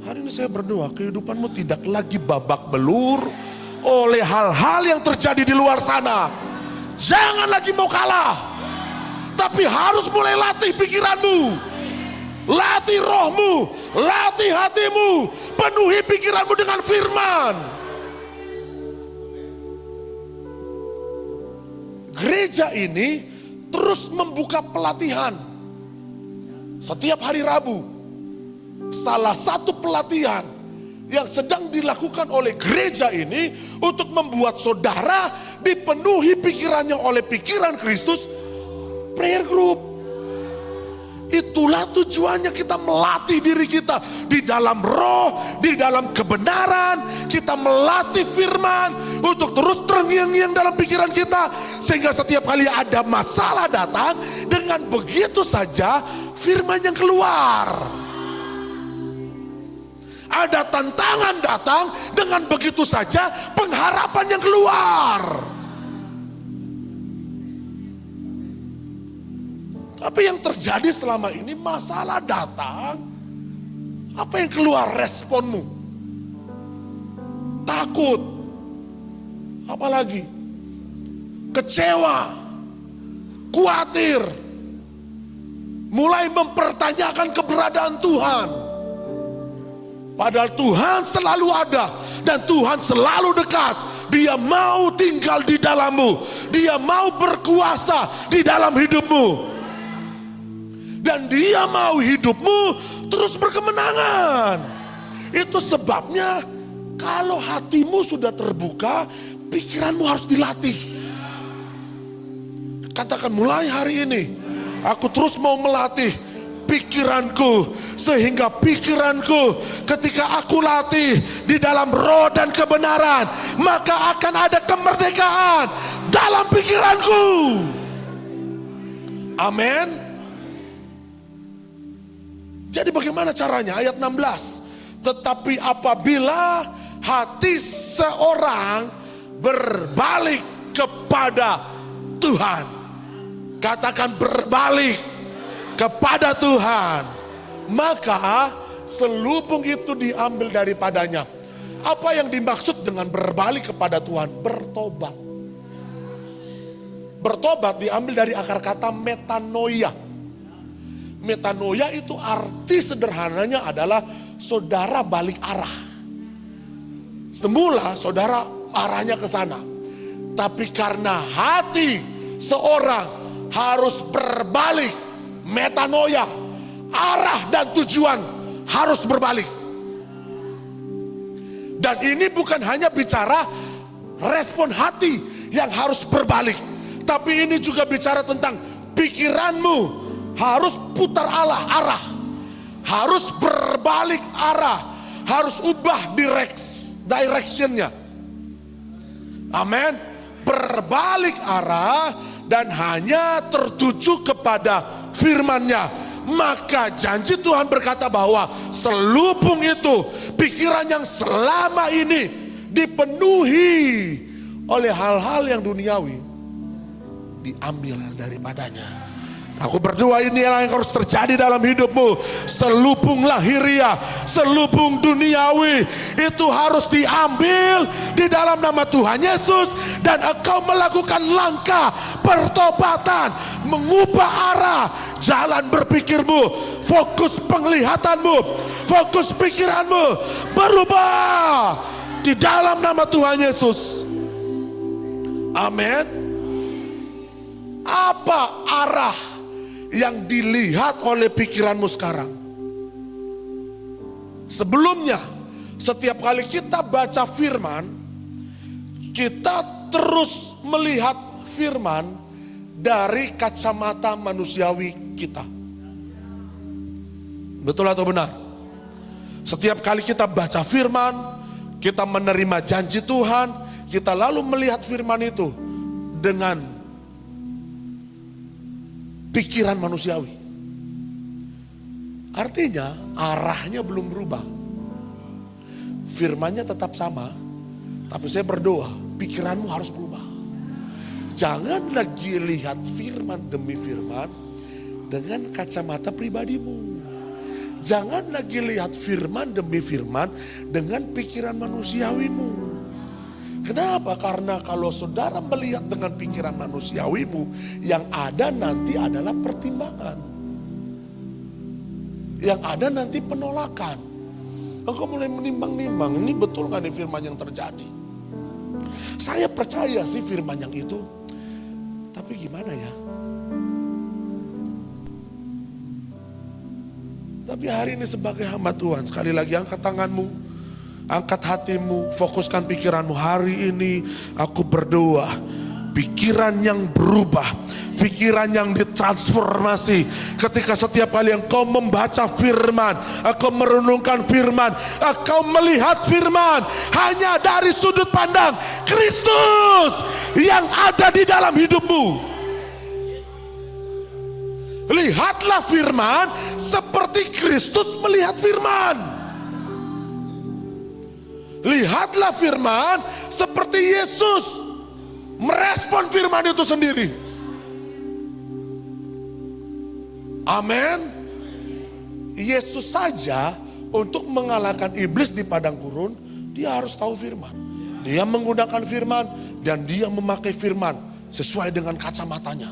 Hari ini saya berdoa, kehidupanmu tidak lagi babak belur oleh hal-hal yang terjadi di luar sana. Jangan lagi mau kalah, tapi harus mulai latih pikiranmu, latih rohmu, latih hatimu, penuhi pikiranmu dengan firman. Gereja ini terus membuka pelatihan. Setiap hari Rabu, salah satu pelatihan yang sedang dilakukan oleh gereja ini untuk membuat saudara dipenuhi pikirannya oleh pikiran Kristus, prayer group. Itulah tujuannya, kita melatih diri kita di dalam roh, di dalam kebenaran. Kita melatih firman untuk terus terngiang-ngiang dalam pikiran kita. Sehingga setiap kali ada masalah datang, dengan begitu saja firman yang keluar. Ada tantangan datang, dengan begitu saja pengharapan yang keluar. Tapi yang terjadi selama ini, masalah datang, apa yang keluar responmu? Takut, apalagi kecewa, khawatir, mulai mempertanyakan keberadaan Tuhan. Padahal Tuhan selalu ada dan Tuhan selalu dekat. Dia mau tinggal di dalammu, Dia mau berkuasa di dalam hidupmu. Dan dia mau hidupmu terus berkemenangan. Itu sebabnya kalau hatimu sudah terbuka, pikiranmu harus dilatih. Katakan, mulai hari ini aku terus mau melatih pikiranku, sehingga pikiranku ketika aku latih di dalam roh dan kebenaran, maka akan ada kemerdekaan dalam pikiranku. Amin. Jadi bagaimana caranya? Ayat 16. Tetapi apabila hati seorang berbalik kepada Tuhan. Katakan, berbalik kepada Tuhan, maka selubung itu diambil daripadanya. Apa yang dimaksud dengan berbalik kepada Tuhan? Bertobat. Bertobat diambil dari akar kata metanoia. Metanoia itu arti sederhananya adalah saudara balik arah. Semula saudara arahnya ke sana, tapi karena hati seorang harus berbalik, metanoia, arah dan tujuan harus berbalik. Dan ini bukan hanya bicara respon hati yang harus berbalik, tapi ini juga bicara tentang pikiranmu harus putar arah, harus berbalik arah, harus ubah directionnya. Amin. Berbalik arah dan hanya tertuju kepada firman-Nya. Maka janji Tuhan berkata bahwa selubung itu, pikiran yang selama ini dipenuhi oleh hal-hal yang duniawi, diambil daripadanya. Aku berdoa inilah yang harus terjadi dalam hidupmu. Selubung lahiriah, selubung duniawi itu harus diambil di dalam nama Tuhan Yesus. Dan engkau melakukan langkah pertobatan, mengubah arah jalan berpikirmu, fokus penglihatanmu, fokus pikiranmu berubah di dalam nama Tuhan Yesus. Amin. Apa arah yang dilihat oleh pikiranmu sekarang? Sebelumnya, setiap kali kita baca firman, kita terus melihat firman dari kacamata manusiawi kita. Betul atau benar? Setiap kali kita baca firman, kita menerima janji Tuhan, kita lalu melihat firman itu dengan pikiran manusiawi. Artinya arahnya belum berubah. Firmannya tetap sama, tapi saya berdoa pikiranmu harus berubah. Jangan lagi lihat firman demi firman dengan kacamata pribadimu. Jangan lagi lihat firman demi firman dengan pikiran manusiawimu. Kenapa? Karena kalau saudara melihat dengan pikiran manusiawimu, yang ada nanti adalah pertimbangan. Yang ada nanti penolakan. Engkau mulai menimbang-nimbang, ini betul gak nih firman yang terjadi? Saya percaya sih firman yang itu, tapi gimana ya? Tapi hari ini sebagai hamba Tuhan, sekali lagi angkat tanganmu. Angkat hatimu, fokuskan pikiranmu. Hari ini aku berdoa, pikiran yang berubah, pikiran yang ditransformasi. Ketika setiap kali engkau membaca firman, engkau merenungkan firman, engkau melihat firman hanya dari sudut pandang Kristus yang ada di dalam hidupmu. Lihatlah firman seperti Kristus melihat firman. Lihatlah firman seperti Yesus merespon firman itu sendiri. Amin. Yesus saja untuk mengalahkan iblis di padang gurun, dia harus tahu firman. Dia menggunakan firman dan dia memakai firman sesuai dengan kacamatanya.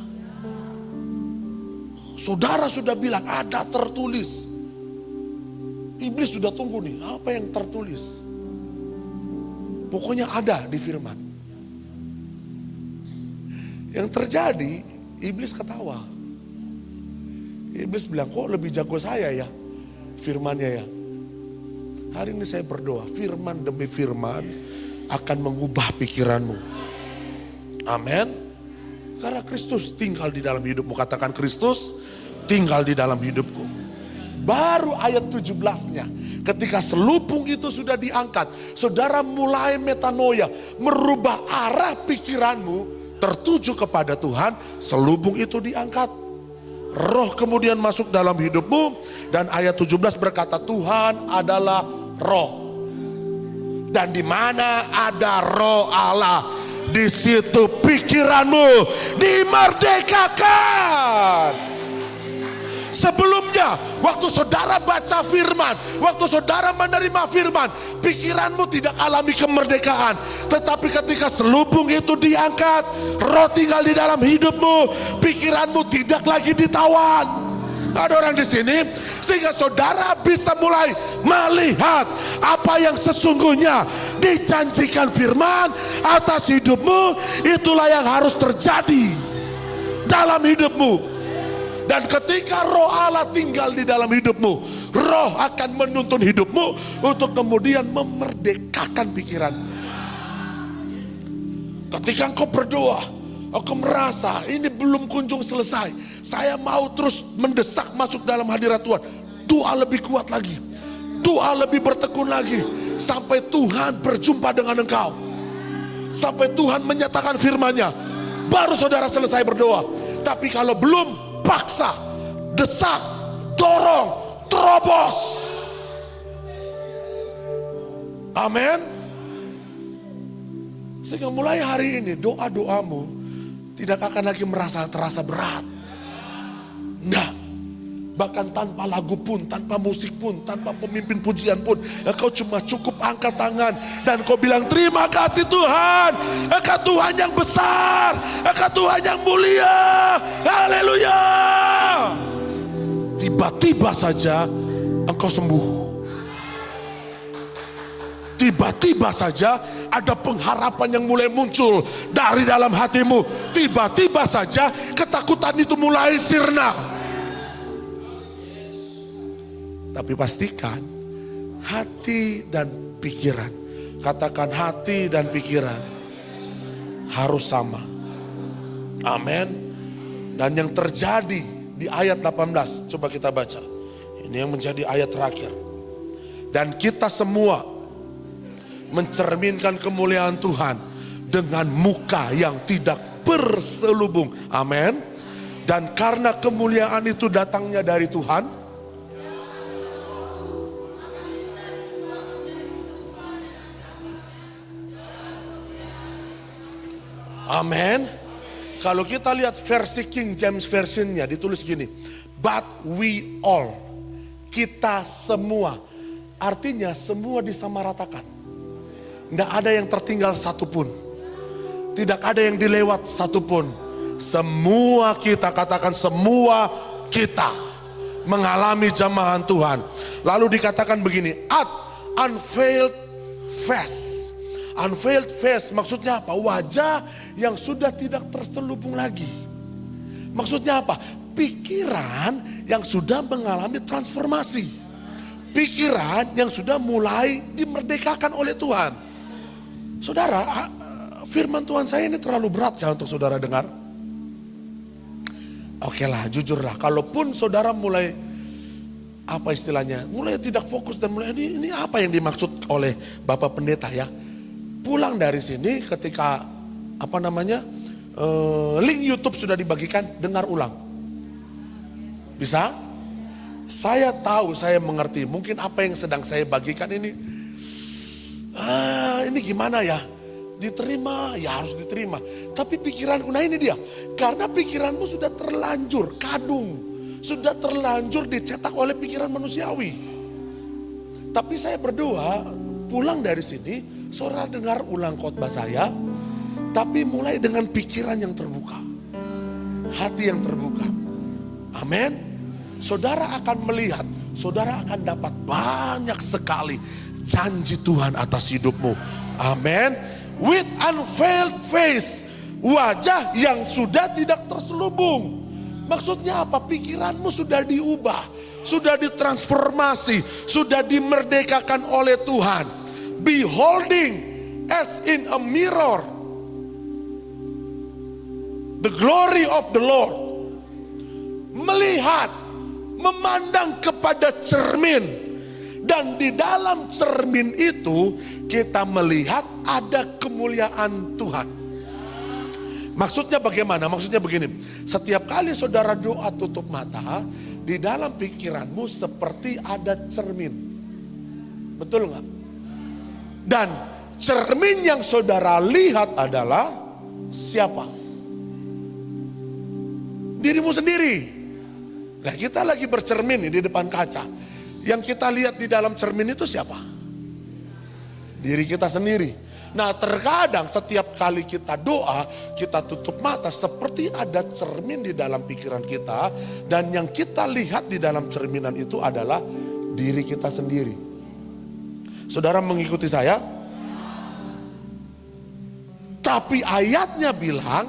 Saudara sudah bilang ada tertulis. Iblis sudah tunggu nih, apa yang tertulis? Pokoknya ada di firman. Yang terjadi, iblis ketawa. Iblis bilang, kok lebih jago saya ya firmannya ya. Hari ini saya berdoa, firman demi firman akan mengubah pikiranmu. Amin. Karena Kristus tinggal di dalam hidupmu. Katakan, Kristus tinggal di dalam hidupku. Baru ayat 17-nya, ketika selubung itu sudah diangkat, saudara mulai metanoia, merubah arah pikiranmu tertuju kepada Tuhan. Selubung itu diangkat. Roh kemudian masuk dalam hidupmu, dan ayat 17 berkata, Tuhan adalah roh. Dan di mana ada roh Allah, di situ pikiranmu dimerdekakan. Sebelumnya, waktu saudara baca firman, waktu saudara menerima firman, pikiranmu tidak alami kemerdekaan. Tetapi ketika selubung itu diangkat, roh tinggal di dalam hidupmu, pikiranmu tidak lagi ditawan. Ada orang di sini, sehingga saudara bisa mulai melihat apa yang sesungguhnya dijanjikan firman atas hidupmu. Itulah yang harus terjadi dalam hidupmu. Dan ketika roh Allah tinggal di dalam hidupmu, roh akan menuntun hidupmu untuk kemudian memerdekakan pikiran. Ketika engkau berdoa, engkau merasa ini belum kunjung selesai, saya mau terus mendesak masuk dalam hadirat Tuhan. Doa lebih kuat lagi, doa lebih bertekun lagi, sampai Tuhan berjumpa dengan engkau, sampai Tuhan menyatakan firman-Nya, baru saudara selesai berdoa. Tapi kalau belum, paksa, desak, dorong, terobos. Amin. Sehingga mulai hari ini doa-doamu tidak akan lagi terasa berat. Enggak. Bahkan tanpa lagu pun, tanpa musik pun, tanpa pemimpin pujian pun, engkau cuma cukup angkat tangan dan kau bilang, terima kasih Tuhan, Engkau Tuhan yang besar, Engkau Tuhan yang mulia, haleluya. Tiba-tiba saja engkau sembuh. Tiba-tiba saja ada pengharapan yang mulai muncul dari dalam hatimu. Tiba-tiba saja ketakutan itu mulai sirna. Tapi pastikan hati dan pikiran, katakan hati dan pikiran harus sama. Amin. Dan yang terjadi di ayat 18, coba kita baca. Ini yang menjadi ayat terakhir. Dan kita semua mencerminkan kemuliaan Tuhan dengan muka yang tidak berselubung. Amin. Dan karena kemuliaan itu datangnya dari Tuhan, amin. Kalau kita lihat versi King James Version-nya ditulis gini, but we all, kita semua. Artinya semua disamaratakan. Tidak ada yang tertinggal satupun. Tidak ada yang dilewat satupun. Semua kita, katakan semua kita mengalami jamahan Tuhan. Lalu dikatakan begini, at unveiled face. Unveiled face maksudnya apa? Wajah yang sudah tidak terselubung lagi. Maksudnya apa? Pikiran yang sudah mengalami transformasi. Pikiran yang sudah mulai dimerdekakan oleh Tuhan. Saudara, firman Tuhan saya ini terlalu berat ya untuk saudara dengar? Oke lah, jujurlah. Kalaupun saudara mulai, apa istilahnya, mulai tidak fokus dan mulai ini apa yang dimaksud oleh Bapak Pendeta ya? Pulang dari sini ketika link YouTube sudah dibagikan, dengar ulang. Bisa? Saya tahu, saya mengerti. Mungkin apa yang sedang saya bagikan ini gimana ya? Diterima, ya harus diterima. Tapi pikiranku, nah ini dia. Karena pikiranmu sudah terlanjur kadung, sudah terlanjur dicetak oleh pikiran manusiawi. Tapi saya berdoa, pulang dari sini, saudara dengar ulang khotbah saya, tapi mulai dengan pikiran yang terbuka, hati yang terbuka. Amin. Saudara akan melihat, saudara akan dapat banyak sekali janji Tuhan atas hidupmu. Amin. With unveiled face, wajah yang sudah tidak terselubung. Maksudnya apa? Pikiranmu sudah diubah, sudah ditransformasi, sudah dimerdekakan oleh Tuhan. Beholding as in a mirror the glory of the Lord. Melihat, memandang kepada cermin. Dan di dalam cermin itu kita melihat ada kemuliaan Tuhan. Maksudnya bagaimana? Maksudnya begini. Setiap kali saudara doa tutup mata, di dalam pikiranmu seperti ada cermin. Betul nggak? Dan cermin yang saudara lihat adalah siapa? Dirimu sendiri. Nah, kita lagi bercermin di depan kaca. Yang kita lihat di dalam cermin itu siapa? Diri kita sendiri. Nah, terkadang setiap kali kita doa, kita tutup mata seperti ada cermin di dalam pikiran kita. Dan yang kita lihat di dalam cerminan itu adalah diri kita sendiri. Saudara mengikuti saya? Tapi ayatnya bilang,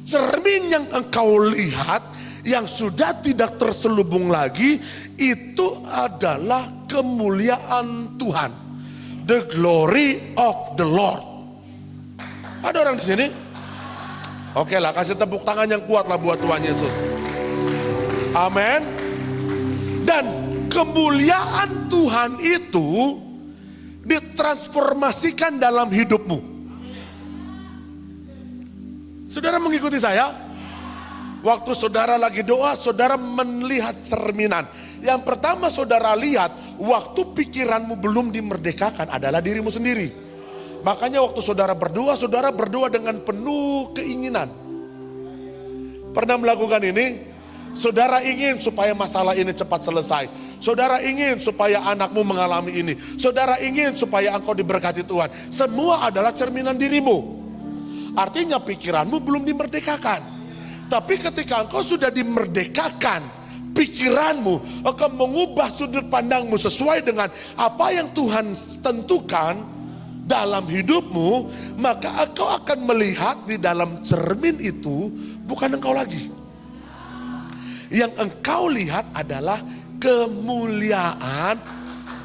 cermin yang engkau lihat, yang sudah tidak terselubung lagi, itu adalah kemuliaan Tuhan. The glory of the Lord. Ada orang di sini? Oke lah, kasih tepuk tangan yang kuat lah buat Tuhan Yesus. Amin. Dan kemuliaan Tuhan itu ditransformasikan dalam hidupmu. Saudara mengikuti saya? Waktu saudara lagi doa, saudara melihat cerminan. Yang pertama saudara lihat, waktu pikiranmu belum dimerdekakan adalah dirimu sendiri. Makanya waktu saudara berdoa dengan penuh keinginan. Pernah melakukan ini? Saudara ingin supaya masalah ini cepat selesai. Saudara ingin supaya anakmu mengalami ini. Saudara ingin supaya engkau diberkati Tuhan. Semua adalah cerminan dirimu. Artinya pikiranmu belum dimerdekakan. Tapi ketika engkau sudah dimerdekakan, pikiranmu akan mengubah sudut pandangmu sesuai dengan apa yang Tuhan tentukan dalam hidupmu, maka engkau akan melihat di dalam cermin itu bukan engkau lagi. Yang engkau lihat adalah kemuliaan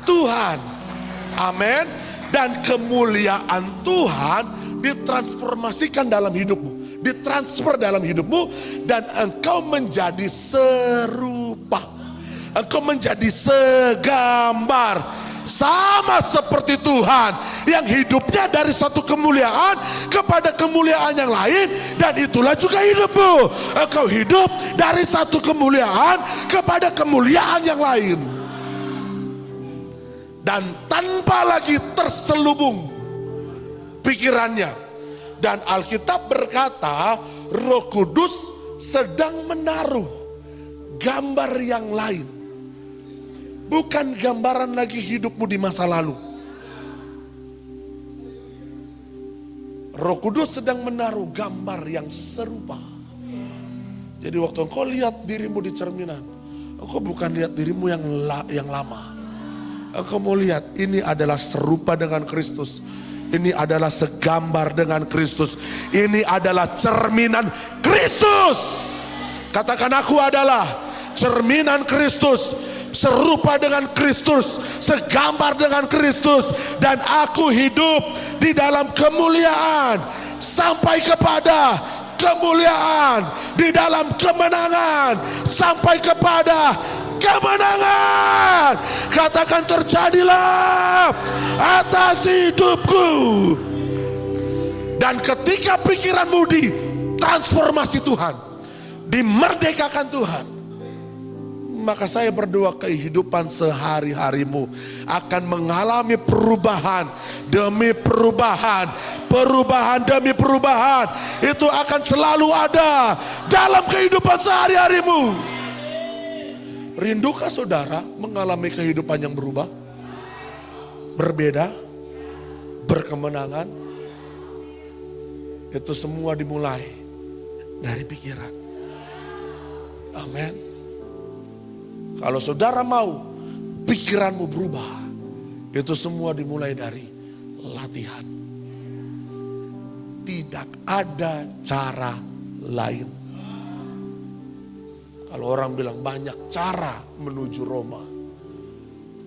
Tuhan. Amin. Dan kemuliaan Tuhan ditransformasikan dalam hidupmu. Ditransfer dalam hidupmu dan engkau menjadi serupa. Engkau menjadi segambar. Sama seperti Tuhan yang hidupnya dari satu kemuliaan kepada kemuliaan yang lain. Dan itulah juga hidupmu. Engkau hidup dari satu kemuliaan kepada kemuliaan yang lain. Dan tanpa lagi terselubung pikirannya. Dan Alkitab berkata, Roh Kudus sedang menaruh gambar yang lain. Bukan gambaran lagi hidupmu di masa lalu. Roh Kudus sedang menaruh gambar yang serupa. Jadi waktu engkau lihat dirimu di cerminan, engkau bukan lihat dirimu yang lama. Engkau mau lihat ini adalah serupa dengan Kristus. Ini adalah segambar dengan Kristus. Ini adalah cerminan Kristus. Katakan, aku adalah cerminan Kristus. Serupa dengan Kristus. Segambar dengan Kristus. Dan aku hidup di dalam kemuliaan. Sampai kepada kemuliaan. Di dalam kemenangan. Sampai kepada kemenangan. Katakan, terjadilah atas hidupku. Dan ketika pikiranmu ditransformasi Tuhan, dimerdekakan Tuhan, maka saya berdoa kehidupan sehari-harimu akan mengalami perubahan demi perubahan. Perubahan demi perubahan. Itu akan selalu ada dalam kehidupan sehari-harimu. Rindukah saudara mengalami kehidupan yang berubah? Berbeda? Berkemenangan? Itu semua dimulai dari pikiran. Amin. Kalau saudara mau pikiranmu berubah, itu semua dimulai dari latihan. Tidak ada cara lain. Kalau orang bilang banyak cara menuju Roma.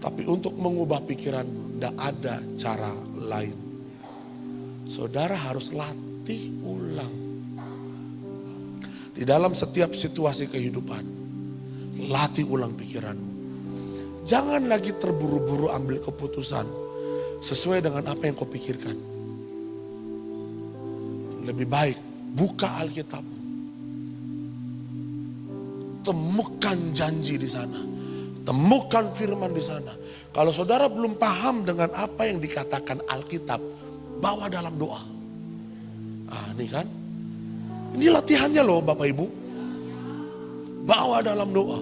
Tapi untuk mengubah pikiranmu, tidak ada cara lain. Saudara harus latih ulang. Di dalam setiap situasi kehidupan, latih ulang pikiranmu. Jangan lagi terburu-buru ambil keputusan sesuai dengan apa yang kau pikirkan. Lebih baik buka Alkitabmu. Temukan janji di sana. Temukan firman di sana. Kalau saudara belum paham dengan apa yang dikatakan Alkitab, bawa dalam doa. Ini kan. Ini latihannya loh Bapak Ibu. Bawa dalam doa.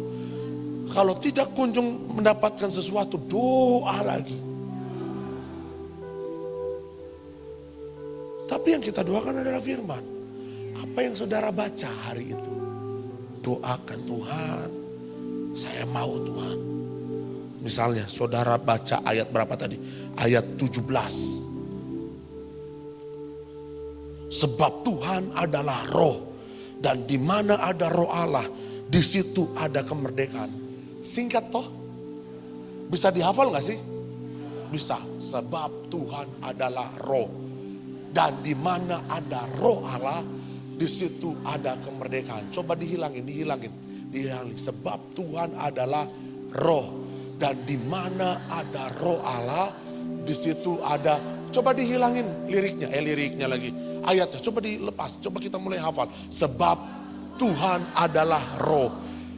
Kalau tidak kunjung mendapatkan sesuatu, doa lagi. Tapi yang kita doakan adalah firman. Apa yang saudara baca hari itu. Doakan Tuhan. Saya mau Tuhan. Misalnya saudara baca ayat berapa tadi? Ayat 17. Sebab Tuhan adalah roh. Dan di mana ada roh Allah, di situ ada kemerdekaan. Singkat toh? Bisa dihafal gak sih? Bisa. Sebab Tuhan adalah roh. Dan di mana ada roh Allah, di situ ada kemerdekaan. Coba dihilangin. Sebab Tuhan adalah roh. Dan di mana ada roh Allah, di situ ada. Coba dihilangin liriknya lagi. Ayatnya coba dilepas. Coba kita mulai hafal. Sebab Tuhan adalah roh.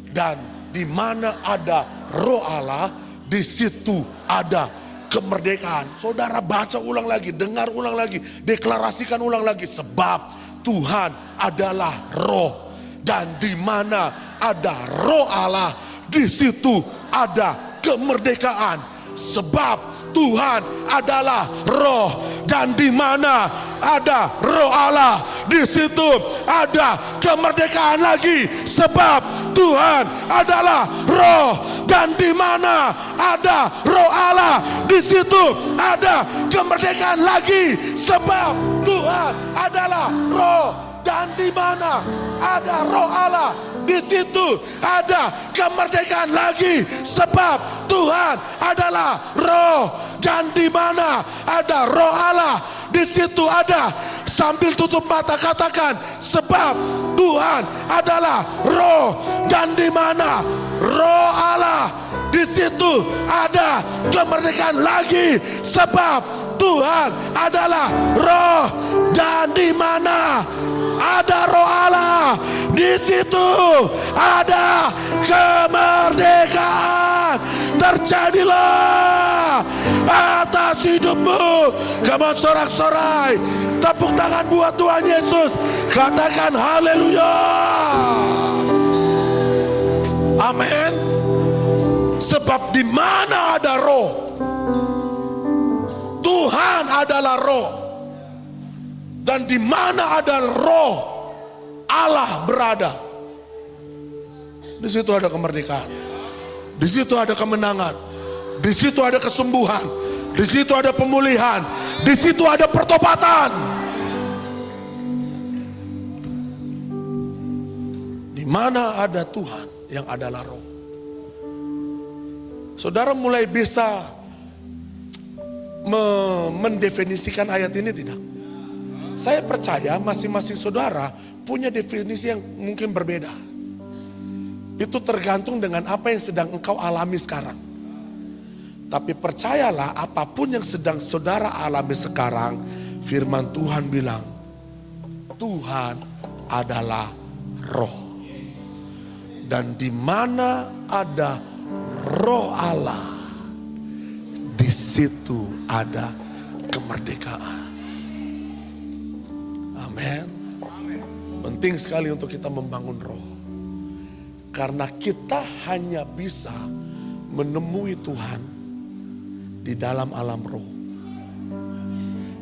Dan di mana ada roh Allah, di situ ada kemerdekaan. Saudara baca ulang lagi, dengar ulang lagi, deklarasikan ulang lagi. Sebab Tuhan adalah roh. Dan di mana ada roh Allah, di situ ada kemerdekaan. Sebab Tuhan adalah roh. Dan di mana ada roh Allah, di situ ada kemerdekaan lagi. Sebab Tuhan adalah roh. Dan di mana ada roh Allah, di situ ada kemerdekaan lagi. Sebab Tuhan adalah roh. Dan di mana ada roh Allah, di situ ada kemerdekaan lagi. Sebab Tuhan adalah roh. Dan di mana ada roh Allah, di situ ada. Sambil tutup mata katakan, sebab Tuhan adalah roh. Dan di mana roh Allah, di situ ada kemerdekaan lagi. Sebab Tuhan adalah roh. Dan di mana ada roh Allah, di situ ada kemerdekaan. Terjadilah atas hidupmu. Come on, sorak-sorai. Tepuk tangan buat Tuhan Yesus. Katakan haleluya. Amin. Sebab di mana ada roh, Tuhan adalah roh. Dan di mana ada roh Allah berada, di situ ada kemerdekaan. Di situ ada kemenangan. Di situ ada kesembuhan. Di situ ada pemulihan. Di situ ada pertobatan. Di mana ada Tuhan yang adalah roh. Saudara mulai bisa mendefinisikan ayat ini tidak? Saya percaya masing-masing saudara punya definisi yang mungkin berbeda. Itu tergantung dengan apa yang sedang engkau alami sekarang. Tapi percayalah, apapun yang sedang saudara alami sekarang, firman Tuhan bilang, Tuhan adalah roh. Dan di mana ada roh Allah, di situ ada kemerdekaan. Amin. Penting sekali untuk kita membangun roh. Karena kita hanya bisa menemui Tuhan di dalam alam roh.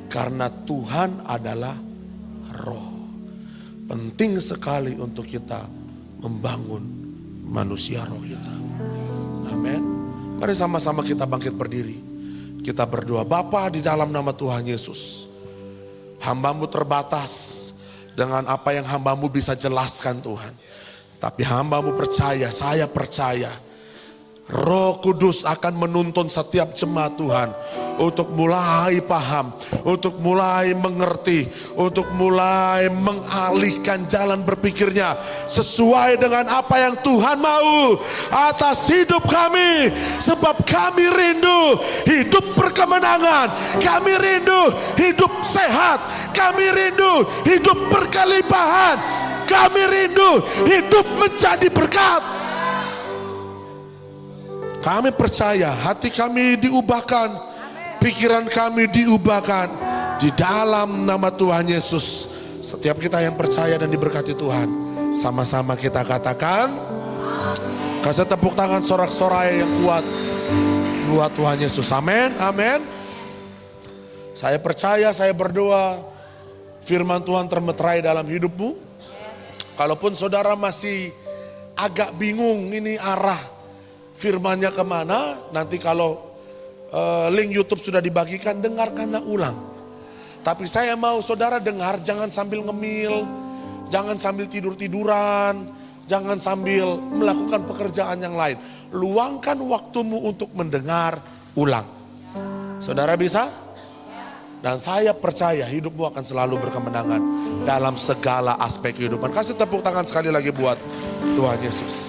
Karena Tuhan adalah roh. Penting sekali untuk kita membangun manusia roh kita. Amin. Mari sama-sama kita bangkit berdiri. Kita berdoa. Bapa, di dalam nama Tuhan Yesus, hamba-Mu terbatas dengan apa yang hamba-Mu bisa jelaskan Tuhan. Tapi hamba-Mu percaya, saya percaya Roh Kudus akan menuntun setiap jemaat Tuhan untuk mulai paham, untuk mulai mengerti, untuk mulai mengalihkan jalan berpikirnya sesuai dengan apa yang Tuhan mau atas hidup kami. Sebab kami rindu hidup berkemenangan, kami rindu hidup sehat, kami rindu hidup berkelimpahan, kami rindu hidup menjadi berkat. Kami percaya hati kami diubahkan, pikiran kami diubahkan di dalam nama Tuhan Yesus. Setiap kita yang percaya dan diberkati Tuhan, sama-sama kita katakan, kasih tepuk tangan sorak-sorai yang kuat buat Tuhan Yesus. Amin, amin. Saya percaya, saya berdoa firman Tuhan termeterai dalam hidupmu. Kalaupun saudara masih agak bingung ini arah firmannya kemana, nanti kalau link YouTube sudah dibagikan, dengarkanlah ulang. Tapi saya mau saudara dengar, jangan sambil ngemil, jangan sambil tidur-tiduran, jangan sambil melakukan pekerjaan yang lain. Luangkan waktumu untuk mendengar ulang. Saudara bisa? Dan saya percaya hidupmu akan selalu berkemenangan dalam segala aspek kehidupan. Kasih tepuk tangan sekali lagi buat Tuhan Yesus.